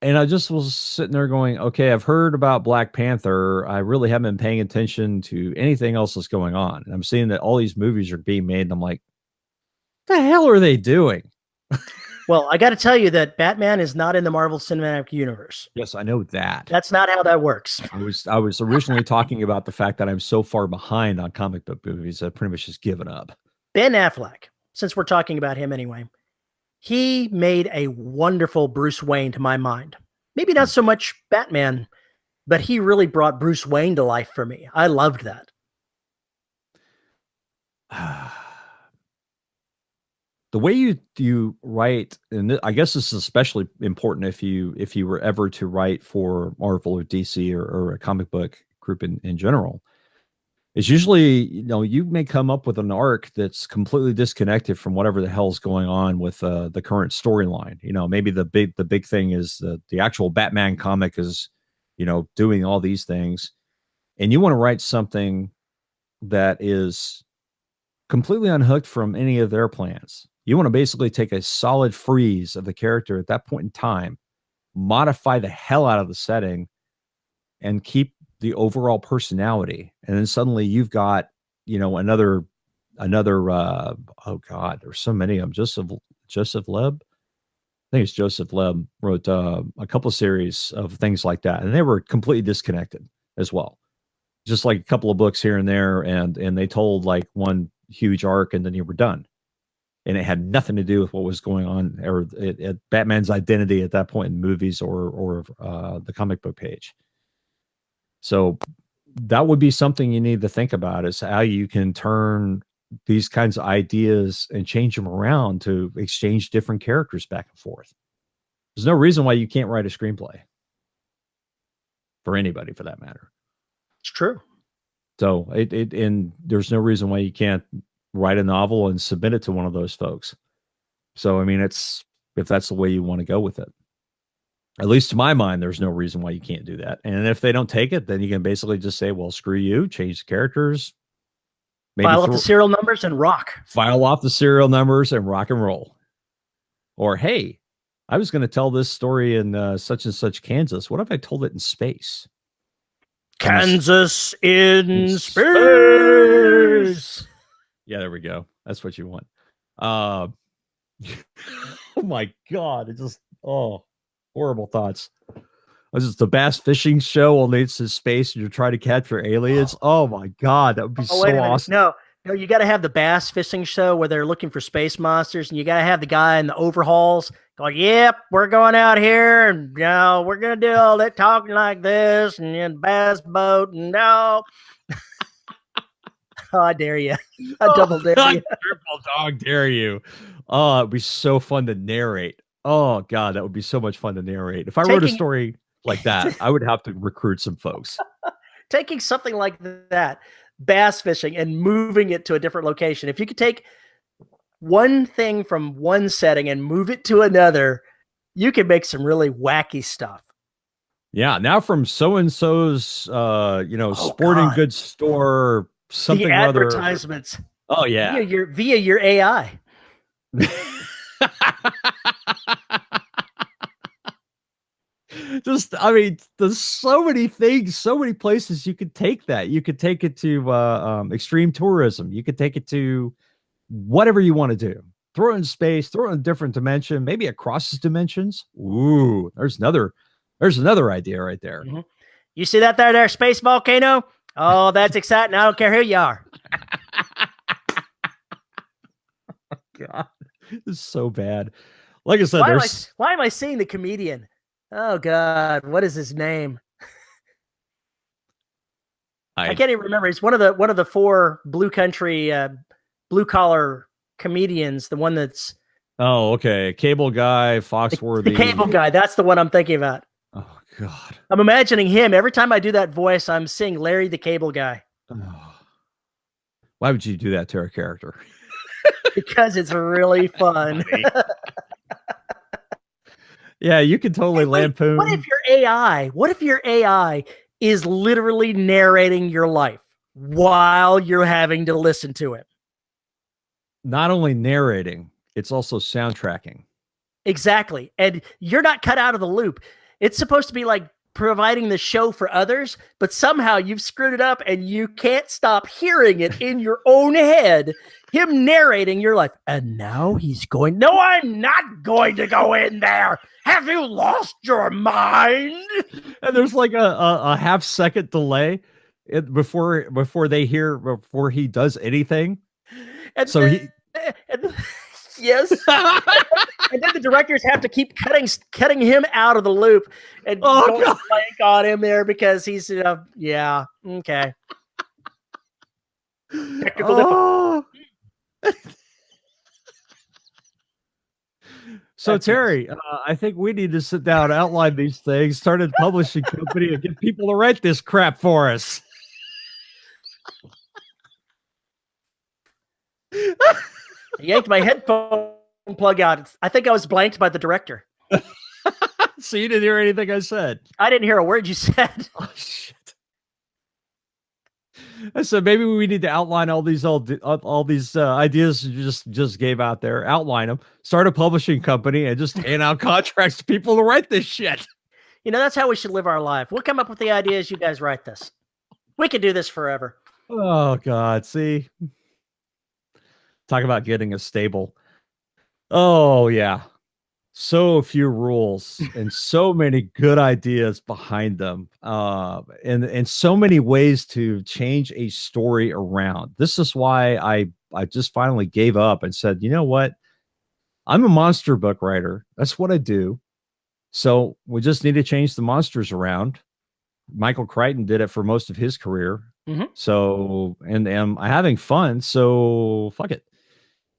And I just was sitting there going, okay, I've heard about Black Panther. I really haven't been paying attention to anything else that's going on. And I'm seeing that all these movies are being made. And I'm like, what the hell are they doing? Well, I got to tell you that Batman is not in the Marvel Cinematic Universe. Yes, I know that. That's not how that works. I was originally talking about the fact that I'm so far behind on comic book movies, I've pretty much just given up. Ben Affleck, since we're talking about him anyway, he made a wonderful Bruce Wayne to my mind. Maybe not so much Batman, but he really brought Bruce Wayne to life for me. I loved that. The way you write, and I guess this is especially important if you were ever to write for Marvel or DC or a comic book group in general, is usually, you may come up with an arc that's completely disconnected from whatever the hell's going on with the current storyline. Maybe the big thing is the actual Batman comic is, doing all these things, and you want to write something that is completely unhooked from any of their plans. You want to basically take a solid freeze of the character at that point in time, modify the hell out of the setting, and keep the overall personality. And then suddenly you've got, another oh God, there's so many of them. Joseph Leb. I think it's Joseph Leb wrote a couple series of things like that. And they were completely disconnected as well. Just like a couple of books here and there. And they told like one huge arc and then you were done. And it had nothing to do with what was going on or Batman's identity at that point in movies or the comic book page. So that would be something you need to think about, is how you can turn these kinds of ideas and change them around to exchange different characters back and forth. There's no reason why you can't write a screenplay for anybody, for that matter. It's true. So and there's no reason why you can't write a novel and submit it to one of those folks. So, I mean, if that's the way you want to go with it, at least to my mind, there's no reason why you can't do that. And if they don't take it, then you can basically just say, well, screw you, change the characters. Maybe file off the serial numbers and rock. File off the serial numbers and rock and roll. Or, hey, I was going to tell this story in such and such Kansas. What if I told it in space? Kansas in space. Yeah, there we go. That's what you want. Oh my God. It just, horrible thoughts. This is the bass fishing show, only it's in space and you're trying to capture aliens. Oh my God. That would be so awesome. No, you got to have the bass fishing show where they're looking for space monsters, and you got to have the guy in the overhauls going, yep, we're going out here and we're going to do all that talking like this and bass boat and no. Oh, I dare you. I double dare you. Triple dog dare you. Oh, it'd be so fun to narrate. Oh God, that would be so much fun to narrate. If I wrote a story like that, I would have to recruit some folks. Taking something like that, bass fishing, and moving it to a different location. If you could take one thing from one setting and move it to another, you can make some really wacky stuff. Yeah, now from so-and-so's sporting goods store, something the or other. Advertisements. Oh yeah. Via your AI. Just, I mean, there's so many things, so many places you could take that. You could take it to extreme tourism. You could take it to whatever you want to do. Throw it in space, throw it in a different dimension, maybe across dimensions. Ooh, there's another idea right there. Mm-hmm. You see that there space volcano? Oh, that's exciting. I don't care who you are. God, this is so bad. Like I said, why am I seeing the comedian? Oh God, what is his name? I can't even remember. He's one of the four blue collar comedians. The one that's okay, cable guy, Foxworthy. The cable guy. That's the one I'm thinking about. Oh God, I'm imagining him every time I do that voice. I'm seeing Larry the Cable Guy. Oh. Why would you do that to our character? Because it's really fun. Yeah, you can totally lampoon. What if your AI is literally narrating your life while you're having to listen to it? Not only narrating, it's also soundtracking. Exactly. And you're not cut out of the loop. It's supposed to be like providing the show for others, but somehow you've screwed it up and you can't stop hearing it in your own head, him narrating your life. And now he's going, no, I'm not going to go in there. Have you lost your mind? And there's like a half-second delay before he does anything. And so yes. And then the directors have to keep cutting him out of the loop and going blank on him there because he's, yeah, okay. So Terry, I think we need to sit down, outline these things, start a publishing company, and get people to write this crap for us. I yanked my headphone plug out. I think I was blanked by the director. So you didn't hear anything I said? I didn't hear a word you said. Oh shit! I said maybe we need to outline all these ideas you just gave out there. Outline them. Start a publishing company and just hand out contracts to people to write this shit. That's how we should live our life. We'll come up with the ideas. You guys write this. We could do this forever. Oh God! See. Talk about getting a stable. Oh yeah. So few rules and so many good ideas behind them. And so many ways to change a story around. This is why I just finally gave up and said, you know what? I'm a monster book writer. That's what I do. So we just need to change the monsters around. Michael Crichton did it for most of his career. Mm-hmm. So, and I'm having fun. So fuck it.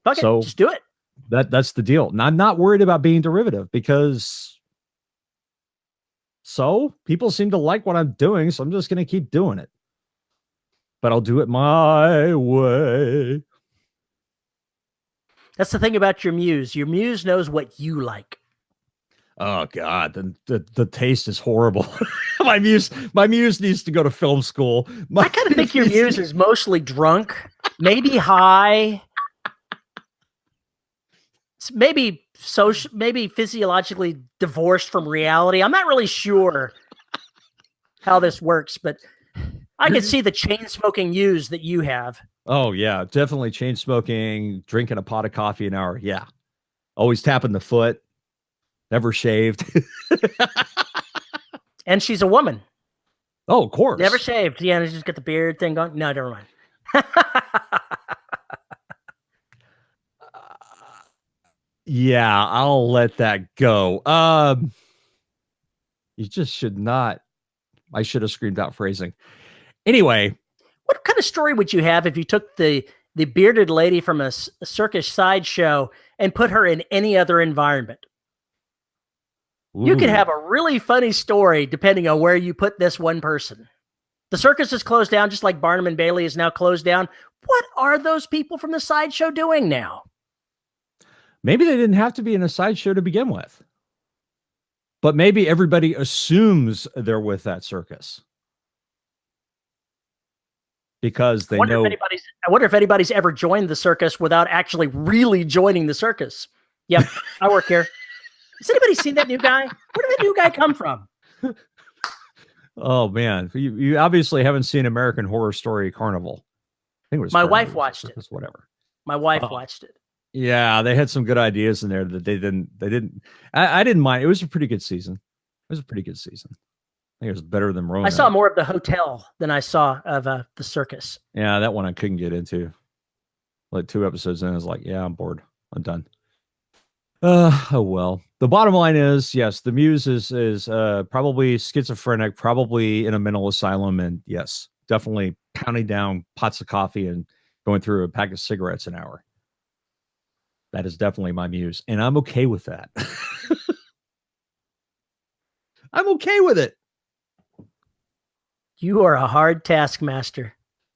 Just do it. That's the deal. And I'm not worried about being derivative because people seem to like what I'm doing. So I'm just going to keep doing it, but I'll do it my way. That's the thing about your muse. Your muse knows what you like. Oh God, the taste is horrible. my muse needs to go to film school. I kind of think your muse is mostly drunk, maybe high. Maybe physiologically divorced from reality. I'm not really sure how this works, but I can see the chain smoking muse that you have. Oh yeah, definitely chain smoking, drinking a pot of coffee an hour. Yeah. Always tapping the foot, never shaved. And she's a woman. Oh, of course. Never shaved. Yeah, just got the beard thing going. No, never mind. Yeah, I'll let that go. You just should not. I should have screamed out phrasing. Anyway, What kind of story would you have if you took the bearded lady from a circus sideshow and put her in any other environment? Ooh. You could have a really funny story depending on where you put this one person. The circus is closed down, just like Barnum and Bailey is now closed down. What are those people from the sideshow doing now? Maybe they didn't have to be in a sideshow to begin with. But maybe everybody assumes they're with that circus. Because they know. I wonder if anybody's ever joined the circus without actually really joining the circus. Yep, I work here. Has anybody seen that new guy? Where did that new guy come from? Oh, man. You obviously haven't seen American Horror Story Carnival. I think it was my wife watched it. Whatever. My wife watched it. Yeah, they had some good ideas in there that they didn't. I didn't mind. It was a pretty good season. I think it was better than Roanoke. I saw more of the hotel than I saw of the circus. Yeah, that one I couldn't get into. Like 2 episodes in, I was like, yeah, I'm bored. I'm done. Oh well. The bottom line is, yes, the Muse is probably schizophrenic, probably in a mental asylum, and yes, definitely pounding down pots of coffee and going through a pack of cigarettes an hour. That is definitely my Muse, and I'm okay with that. I'm okay with it. You are a hard taskmaster.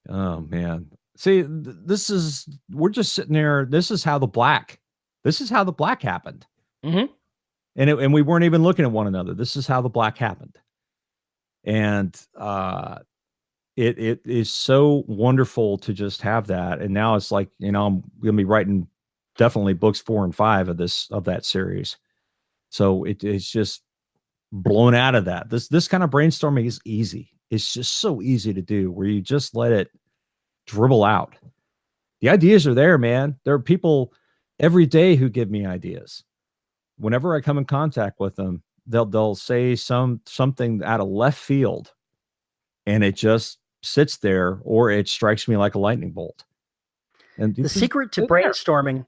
Oh man. See, we're just sitting there. This is how the black happened. Mm-hmm. And we weren't even looking at one another. This is how the black happened. And it is so wonderful to just have that. And now it's like, I'm going to be writing definitely books 4 and 5 of that series. So it's just blown out of that. This kind of brainstorming is easy. It's just so easy to do, where you just let it dribble out. The ideas are there, man. There are people every day who give me ideas. Whenever I come in contact with them, they'll say something out of left field, and it just sits there, or it strikes me like a lightning bolt. And the secret to brainstorming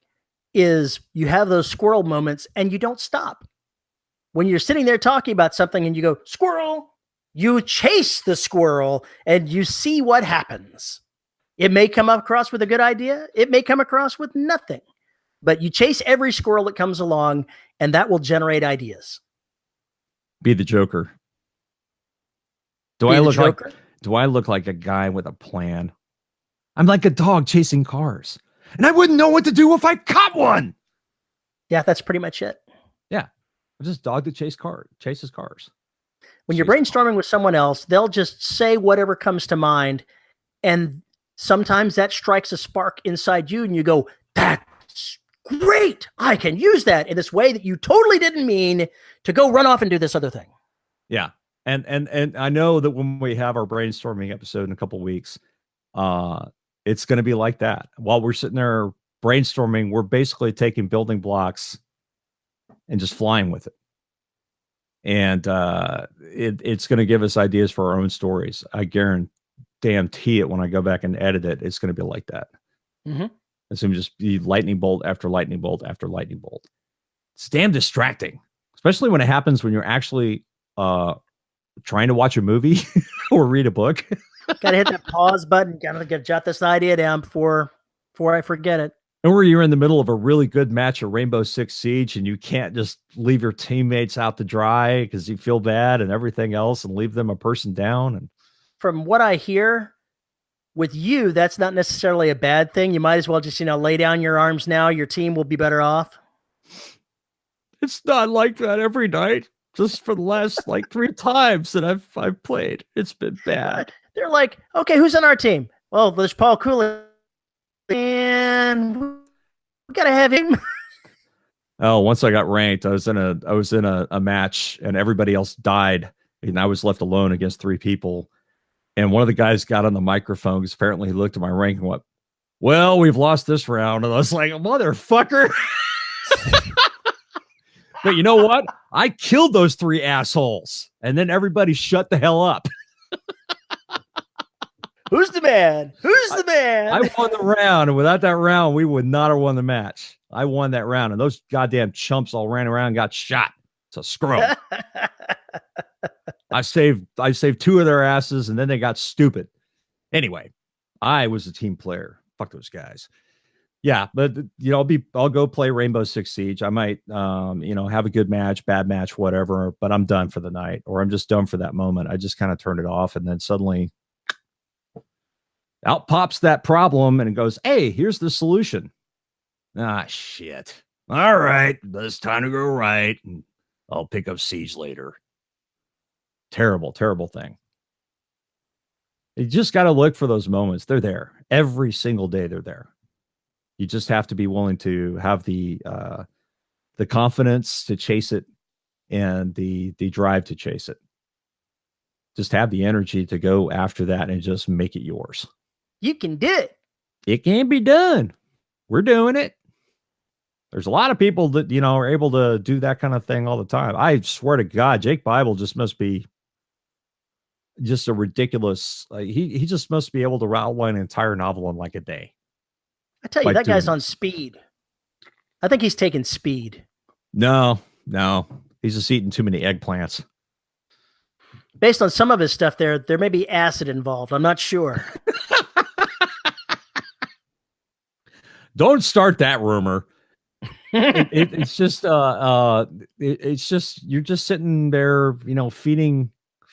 is you have those squirrel moments and you don't stop. When you're sitting there talking about something and you go, squirrel, you chase the squirrel and you see what happens. It may come across with a good idea. It may come across with nothing, but you chase every squirrel that comes along, and that will generate ideas. Be the Joker. Do I look like a guy with a plan? I'm like a dog chasing cars, and I wouldn't know what to do if I caught one. Yeah, that's pretty much it. Yeah. I'm just dog that chases cars. When you're brainstorming with someone else, they'll just say whatever comes to mind, and sometimes that strikes a spark inside you, and you go, that's great. I can use that in this way that you totally didn't mean to go run off and do this other thing. Yeah. And I know that when we have our brainstorming episode in a couple of weeks, it's going to be like that. While we're sitting there brainstorming, we're basically taking building blocks and just flying with it. And it's going to give us ideas for our own stories. I guarantee it. When I go back and edit it, it's going to be like that. Mm-hmm. It's going to just be lightning bolt after lightning bolt after lightning bolt. It's damn distracting, especially when it happens when you're actually trying to watch a movie or read a book. Got to hit that pause button. Got to jot this idea down before I forget it. Or you're in the middle of a really good match of Rainbow Six Siege, and you can't just leave your teammates out to dry because you feel bad and everything else, and leave them a person down. And from what I hear, with you, that's not necessarily a bad thing. You might as well just, lay down your arms now. Your team will be better off. It's not like that every night. Just for the last 3 times that I've played, it's been bad. They're like, okay, who's on our team? Well, there's Paul Cooley, and we gotta have him. Oh, once I got ranked, I was in a match, and everybody else died, and I was left alone against 3 people. And one of the guys got on the microphone because apparently he looked at my rank and went, "Well, we've lost this round." And I was like, "Motherfucker." But you know what? I killed those 3 assholes, and then everybody shut the hell up. Who's the man? Who's the man? I won the round, and without that round, we would not have won the match. I won that round, and those goddamn chumps all ran around and got shot. So screw 'em. I saved 2 of their asses, and then they got stupid. Anyway, I was a team player. Fuck those guys. Yeah, but you know, I'll go play Rainbow Six Siege. I might you know, have a good match, bad match, whatever, but I'm done for the night, or I'm just done for that moment. I just kind of turn it off, and then suddenly out pops that problem and it goes, hey, here's the solution. Ah, shit. All right, it's time to go right. And I'll pick up Siege later. Terrible, terrible thing. You just got to look for those moments. They're there every single day. They're there. You just have to be willing to have the confidence to chase it and the drive to chase it. Just have the energy to go after that and just make it yours. You can do it. It can be done. We're doing it. There's a lot of people that, you know, are able to do that kind of thing all the time. I swear to God, Jake Bible just must be just a ridiculous. He just must be able to outline an entire novel in like a day. I tell you, that guy's on speed. I think he's taking speed. No, he's just eating too many eggplants. Based on some of his stuff, there may be acid involved. I'm not sure. Don't start that rumor. It's just you're just sitting there, you know, feeding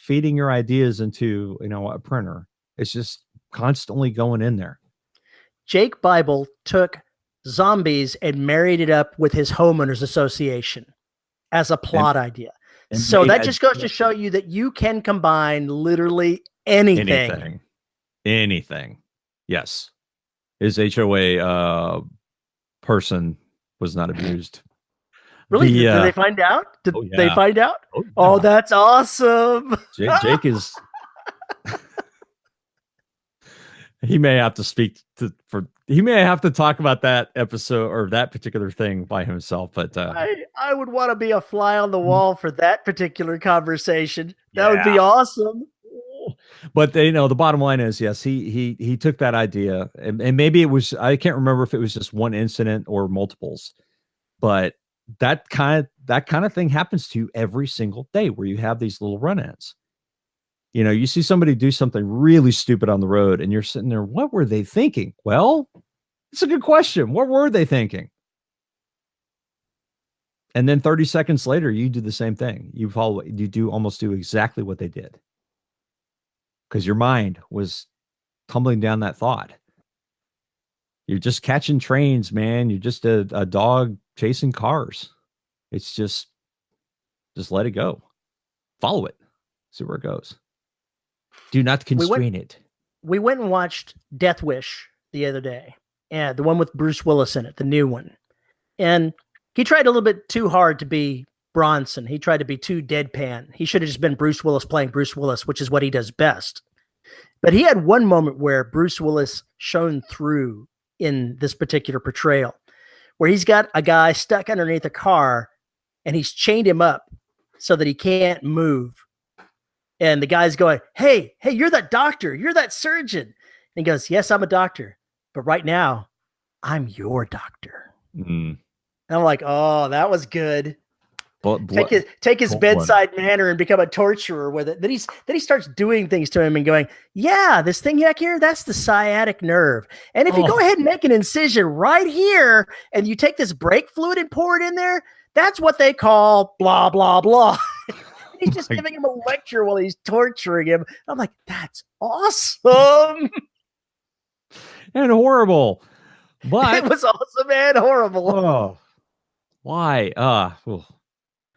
your ideas into, you know, a printer. It's just constantly going in there. Jake Bible took zombies and married it up with his homeowners association as a plot idea. And so that just goes to show you that you can combine literally anything. Anything. Yes. His HOA person was not abused. Really? Did they find out? Did they find out? Oh, yeah. Oh, that's awesome. Jake is... He may have to he may have to talk about that episode or that particular thing by himself, but I would want to be a fly on the wall for that particular conversation. That would be awesome. But you know, the bottom line is, yes, he took that idea and maybe it was, I can't remember if it was just one incident or multiples, but that kind of thing happens to you every single day where you have these little run-ins. You know, you see somebody do something really stupid on the road and you're sitting there, what were they thinking? Well, it's a good question. What were they thinking? And then 30 seconds later, you do the same thing. You almost do exactly what they did. Because your mind was tumbling down that thought. You're just catching trains, man. You're just a dog chasing cars. It's just let it go. Follow it. See where it goes. Do not constrain it. We went and watched Death Wish the other day. Yeah, the one with Bruce Willis in it, the new one. And he tried a little bit too hard to be Bronson. He tried to be too deadpan. He should have just been Bruce Willis playing Bruce Willis, which is what he does best. But he had one moment where Bruce Willis shone through in this particular portrayal, where he's got a guy stuck underneath a car and he's chained him up so that he can't move. And the guy's going, hey, you're that doctor. You're that surgeon. And he goes, yes, I'm a doctor. But right now, I'm your doctor. And I'm like, oh, that was good. Take his bedside manner and become a torturer with it. Then he starts doing things to him and going, yeah, this thing back here, that's the sciatic nerve. And if you go ahead and make an incision right here and you take this brake fluid and pour it in there, that's what they call blah, blah, blah. He's just giving him a lecture while he's torturing him. I'm like, that's awesome. And horrible. But it was awesome and horrible. Oh, why?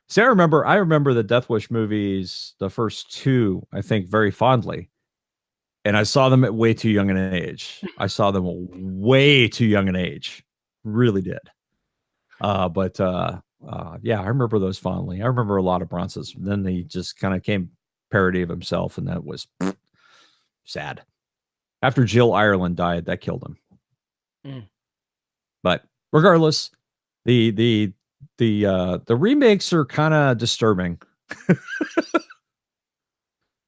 See, I remember the Death Wish movies, the first two, I think, very fondly. And I saw them at way too young an age. Really did. Yeah, I remember those fondly. I remember a lot of Bronsons. Then they just kind of came parody of himself, and that was sad. After Jill Ireland died, that killed him. But regardless, the remakes are kind of disturbing.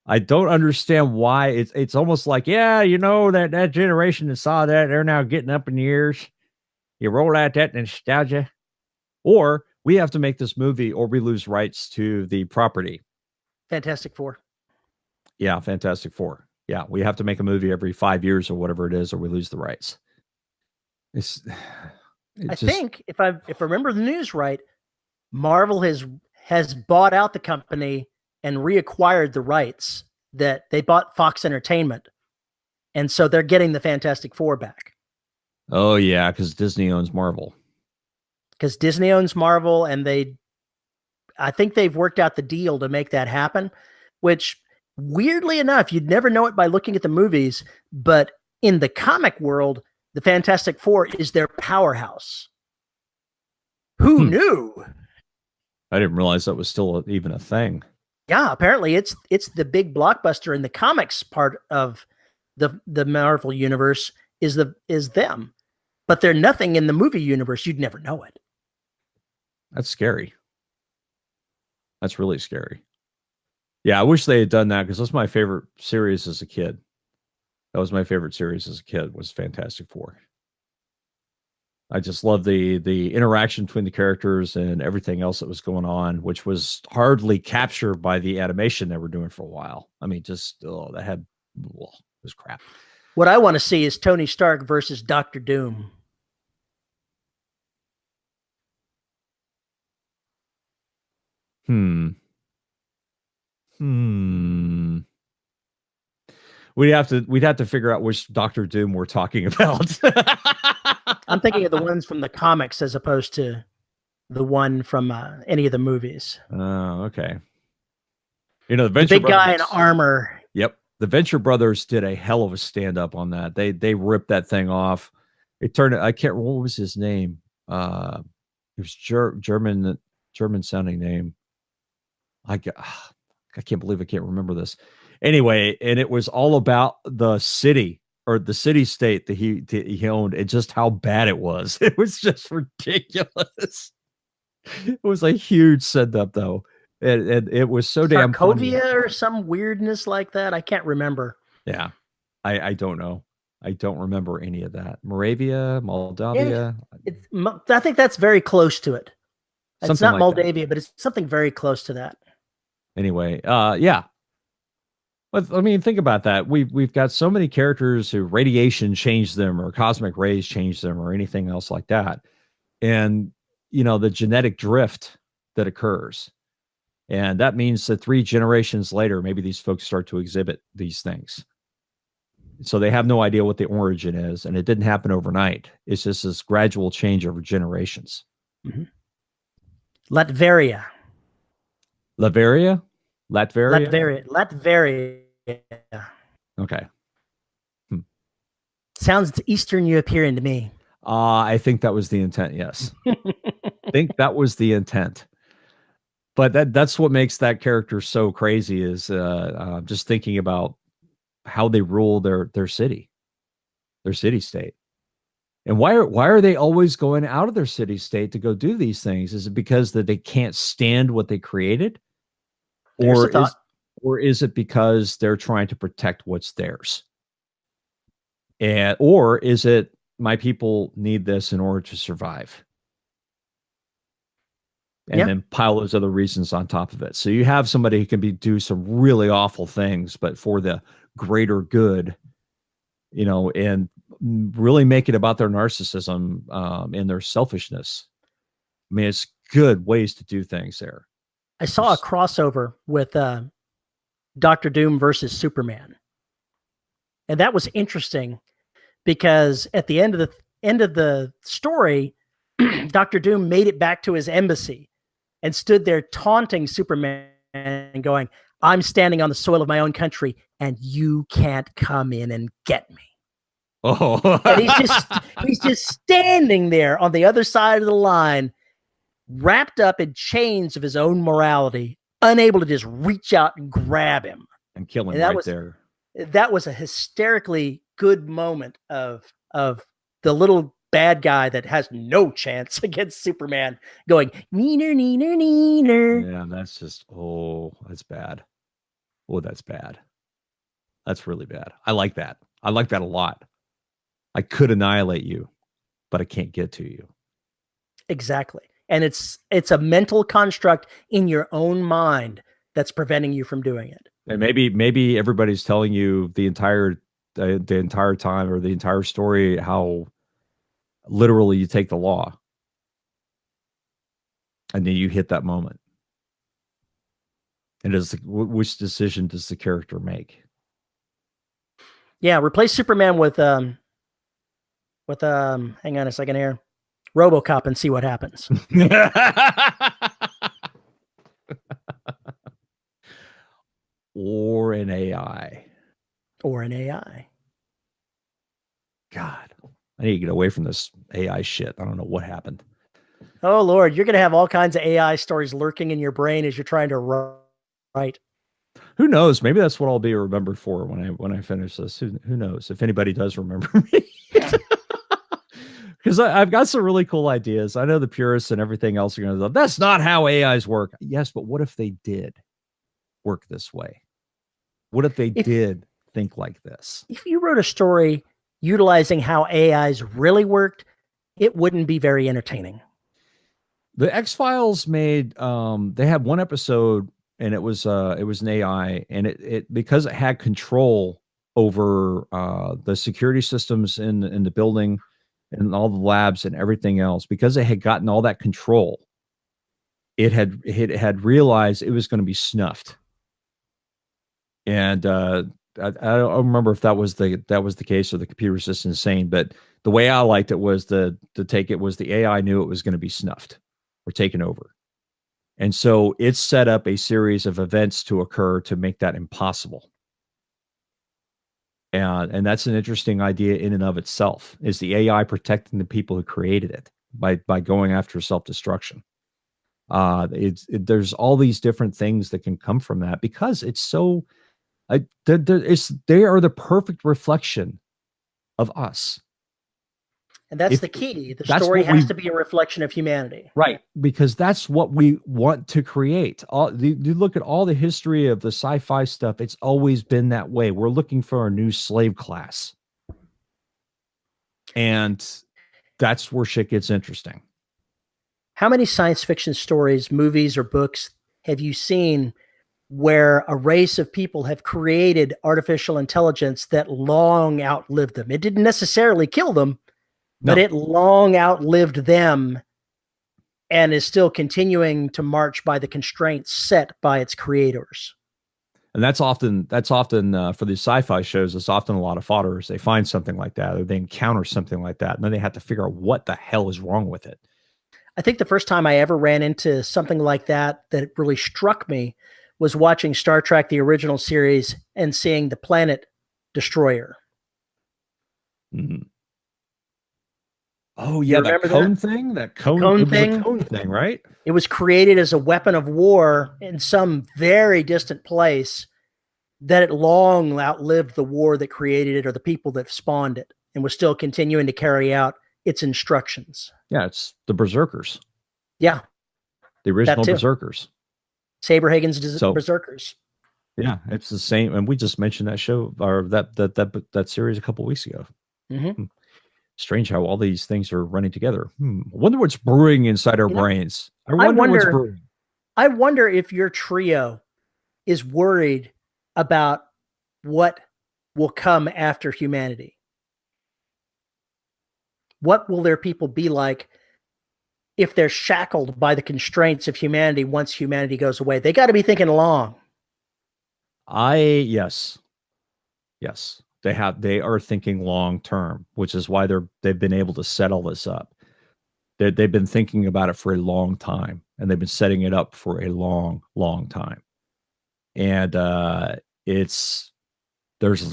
I don't understand why. It's almost like, yeah, you know, that generation that saw that, they're now getting up in years. You roll out that nostalgia. Or we have to make this movie or we lose rights to the property. Fantastic Four. Yeah, Fantastic Four. Yeah, we have to make a movie every 5 years or whatever it is, or we lose the rights. It's I just think if I remember the news right, Marvel has bought out the company and reacquired the rights that they bought Fox Entertainment. And so they're getting the Fantastic Four back. oh yeah, because Disney owns Marvel. Because Disney owns Marvel, and I think they've worked out the deal to make that happen, which weirdly enough, you'd never know it by looking at the movies, but in the comic world, the Fantastic Four is their powerhouse. Who knew? I didn't realize that was still even a thing. Yeah, apparently it's the big blockbuster in the comics part of the Marvel universe is them. But they're nothing in the movie universe. You'd never know it. That's scary. That's really scary. Yeah, I wish they had done that because that's my favorite series as a kid. That was my favorite series as a kid, was Fantastic Four. I just love the interaction between the characters and everything else that was going on, which was hardly captured by the animation they were doing for a while. I mean, just it was crap. What I want to see is Tony Stark versus Doctor Doom. We'd have to figure out which Doctor Doom we're talking about. I'm thinking of the ones from the comics as opposed to the one from any of the movies. Oh, okay. You know, the big guy in armor. Yep. The Venture Brothers did a hell of a stand-up on that. They ripped that thing off. It turned, I can't remember, what was his name? It was German sounding name. I can't believe I can't remember this. Anyway, and it was all about the city, or the city state that he owned, and just how bad it was. It was just ridiculous. It was a huge setup, though. And it was so damn funny. Sokovia or some weirdness like that. I can't remember. Yeah. I don't know. I don't remember any of that. Moravia, Moldavia. Yeah, I think that's very close to it. It's not like Moldavia, but it's something very close to that. Anyway, yeah. But I mean, think about that. We've got so many characters who radiation changed them, or cosmic rays changed them, or anything else like that. And you know, the genetic drift that occurs. And that means that 3 generations later, maybe these folks start to exhibit these things. So they have no idea what the origin is, and it didn't happen overnight. It's just this gradual change over generations. Mm-hmm. Latveria. Latveria? Okay. Hmm. Sounds Eastern European to me. I think that was the intent. Yes. I think that was the intent. But that's what makes that character so crazy, is just thinking about how they rule their city, their city state. And why are they always going out of their city state to go do these things? Is it because that they can't stand what they created? Or is it because they're trying to protect what's theirs? Or is it, my people need this in order to survive? And then pile those other reasons on top of it. So you have somebody who can do some really awful things, but for the greater good, you know, and really make it about their narcissism and their selfishness. I mean, it's good ways to do things there. I saw a crossover with Dr. Doom versus Superman. And that was interesting because at the end of the story, Dr. Doom made it back to his embassy and stood there taunting Superman and going, "I'm standing on the soil of my own country and you can't come in and get me." Oh, and he's just standing there on the other side of the line, wrapped up in chains of his own morality, unable to just reach out and grab him and kill him right there. That was a hysterically good moment of the little bad guy that has no chance against Superman going, neener, neener, neener. Yeah, that's just, that's bad. Oh, that's bad. That's really bad. I like that. I like that a lot. I could annihilate you, but I can't get to you. Exactly. And it's a mental construct in your own mind that's preventing you from doing it. And maybe everybody's telling you the entire time or the entire story how literally you take the law, and then you hit that moment. And which decision does the character make? Yeah, replace Superman with hang on a second here, RoboCop, and see what happens. Or an AI. Or an AI. God, I need to get away from this AI shit. I don't know what happened. Oh Lord, you're going to have all kinds of AI stories lurking in your brain as you're trying to write. Who knows? Maybe that's what I'll be remembered for when I finish this. Who knows if anybody does remember me? Because I've got some really cool ideas. I know the purists and everything else are going to go, that's not how AIs work. Yes, but what if they did work this way? What if they did think like this? If you wrote a story utilizing how AIs really worked, it wouldn't be very entertaining. The X-Files made they had one episode, and it was an AI, and it because it had control over the security systems in the building and all the labs and everything else, because it had gotten all that control, it had realized it was going to be snuffed. And I don't remember if that was the case or the computer system insane, but the way I liked it was the AI knew it was going to be snuffed or taken over. And so it set up a series of events to occur to make that impossible. And that's an interesting idea in and of itself. Is the AI protecting the people who created it by going after self-destruction? There's all these different things that can come from that, because it's so they are the perfect reflection of us. And that's the key. The story has to be a reflection of humanity. Right. Because that's what we want to create. You look at all the history of the sci-fi stuff, it's always been that way. We're looking for a new slave class. And that's where shit gets interesting. How many science fiction stories, movies, or books have you seen where a race of people have created artificial intelligence that long outlived them? It didn't necessarily kill them, but it long outlived them and is still continuing to march by the constraints set by its creators. And that's often for these sci-fi shows, it's often a lot of fodder. They find something like that, or they encounter something like that, and then they have to figure out what the hell is wrong with it. I think the first time I ever ran into something like that really struck me was watching Star Trek, the original series, and seeing the planet destroyer. Mm-hmm. Oh yeah, that cone thing. That cone thing, right? It was created as a weapon of war in some very distant place that it long outlived the war that created it or the people that spawned it, and was still continuing to carry out its instructions. Yeah, it's the Berserkers. Yeah. The original Berserkers. Saberhagen's Berserkers. Yeah, it's the same. And we just mentioned that show, or that series a couple of weeks ago. Mm-hmm. Strange how all these things are running together. I wonder what's brewing inside our brains. I wonder if your trio is worried about what will come after humanity. What will their people be like if they're shackled by the constraints of humanity once humanity goes away? They got to be thinking long. Yes. They are thinking long term, which is why they've been able to settle this up. They've been thinking about it for a long time, and they've been setting it up for a long, long time. And there's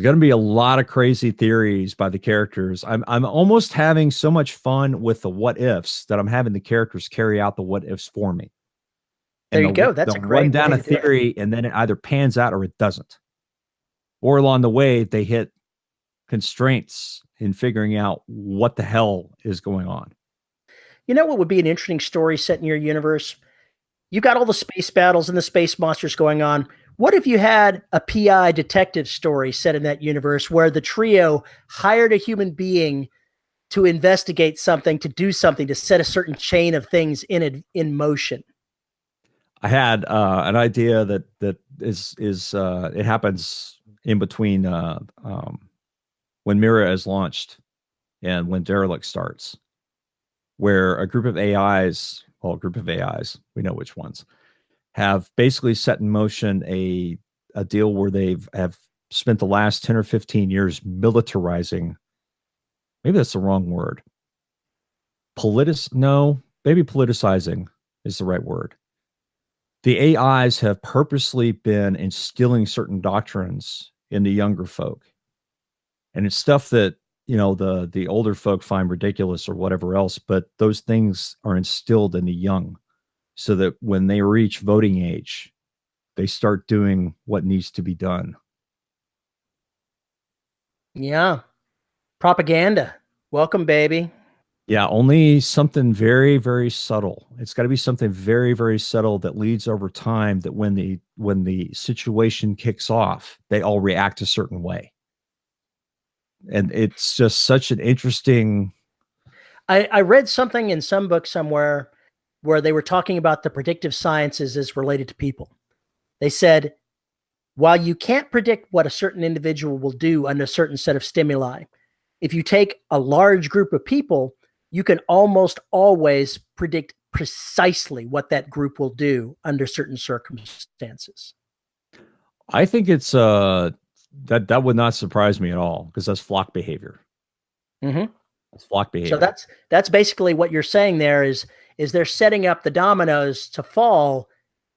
going to be a lot of crazy theories by the characters. I'm almost having so much fun with the what ifs that I'm having the characters carry out the what ifs for me. There you go. That's a great run down a theory, and then it either pans out or it doesn't. Or along the way, they hit constraints in figuring out what the hell is going on. You know what would be an interesting story set in your universe? You got all the space battles and the space monsters going on. What if you had a PI detective story set in that universe where the trio hired a human being to investigate something, to do something, to set a certain chain of things in motion? I had an idea that is it happens in between when Mira is launched and when Derelict starts, where a group of AIs, well, a group of AIs, we know which ones, have basically set in motion a deal where have spent the last 10 or 15 years militarizing. Maybe that's the wrong word. No, maybe politicizing is the right word. The AIs have purposely been instilling certain doctrines in the younger folk. And it's stuff that, the older folk find ridiculous or whatever else, but those things are instilled in the young so that when they reach voting age, they start doing what needs to be done. Yeah. Propaganda. Welcome, baby. Yeah, only something very, very subtle. It's got to be something very, very subtle that leads over time, that when the situation kicks off, they all react a certain way. And it's just such an interesting. I read something in some book somewhere where they were talking about the predictive sciences as related to people. They said, while you can't predict what a certain individual will do under a certain set of stimuli, if you take a large group of people, you can almost always predict precisely what that group will do under certain circumstances. I think it's that would not surprise me at all, because that's flock behavior. Mm-hmm. It's flock behavior. So that's basically what you're saying there is they're setting up the dominoes to fall.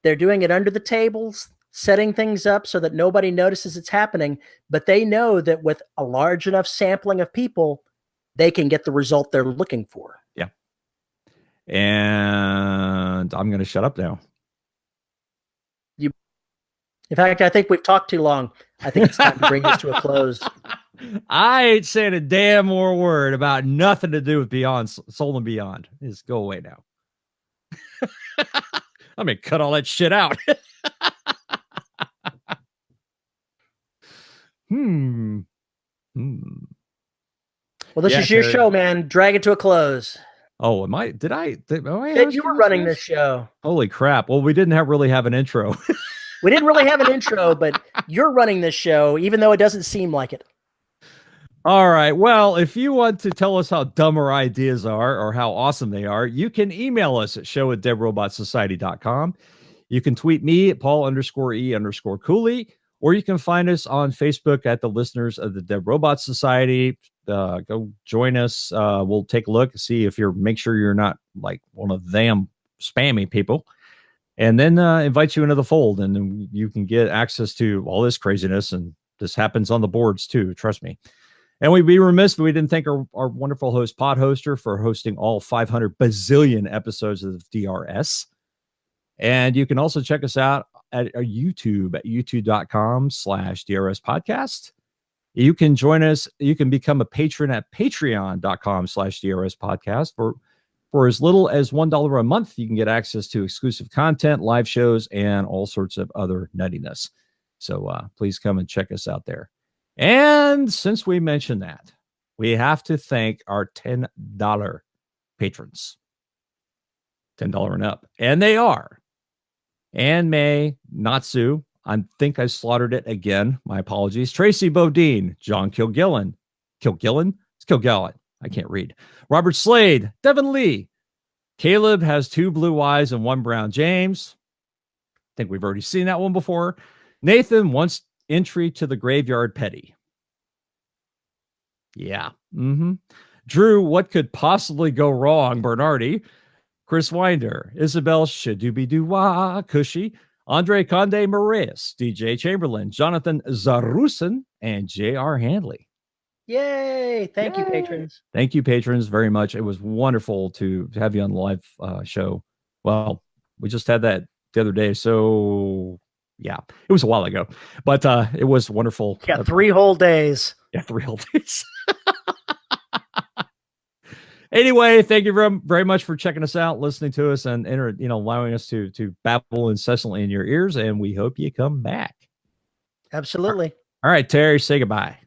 They're doing it under the tables, setting things up so that nobody notices it's happening, but they know that with a large enough sampling of people, they can get the result they're looking for. Yeah. And I'm going to shut up now. In fact, I think we've talked too long. I think it's time to bring this to a close. I ain't saying a damn more word about nothing to do with Beyond Soul and Beyond. Just go away now. I'm going to cut all that shit out. Well, this is your show, man. Drag it to a close. Oh, am I? You were running this show. Holy crap. Well, we didn't really have an intro. We didn't really have an intro, but you're running this show, even though it doesn't seem like it. All right. Well, if you want to tell us how dumb our ideas are or how awesome they are, you can email us at show@deadrobotsociety.com. You can tweet me at Paul_E_Cooley, or you can find us on Facebook at the Listeners of the Dead Robot Society. Go join us. We'll take a look, see if make sure you're not like one of them spammy people, and then invite you into the fold, and then you can get access to all this craziness. And this happens on the boards too, trust me. And we'd be remiss if we didn't thank our wonderful host, Pod Hoster, for hosting all 500 bazillion episodes of DRS. And you can also check us out at our YouTube at youtube.com/DRS podcast. You can join us. You can become a patron at patreon.com/DRS podcast. For as little as $1 a month, you can get access to exclusive content, live shows, and all sorts of other nuttiness. So please come and check us out there. And since we mentioned that, we have to thank our $10 patrons. $10 and up. And they are Ann May, Natsu. I think I slaughtered it again. My apologies. Tracy Bodine, John Kilgillen. Kilgillen? It's Kilgillen. I can't read. Robert Slade, Devin Lee. Caleb has 2 blue eyes and 1 brown. James. I think we've already seen that one before. Nathan wants entry to the graveyard petty. Yeah. Drew, what could possibly go wrong? Bernardi. Chris Winder. Isabel Shadooby-Doo-Wah. Cushy. Andre Conde Moraes. DJ Chamberlain. Jonathan Zarusin. And J.R. Handley. Yay. Thank you, patrons. Thank you, patrons, very much. It was wonderful to have you on the live show. Well, we just had that the other day. So, yeah, it was a while ago, but it was wonderful. Yeah, 3 whole days. Yeah, 3 whole days. Anyway, thank you very, very much for checking us out, listening to us, and allowing us to babble incessantly in your ears. And we hope you come back. Absolutely. All right, Terry, say goodbye.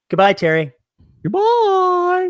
Goodbye, Terry. Goodbye.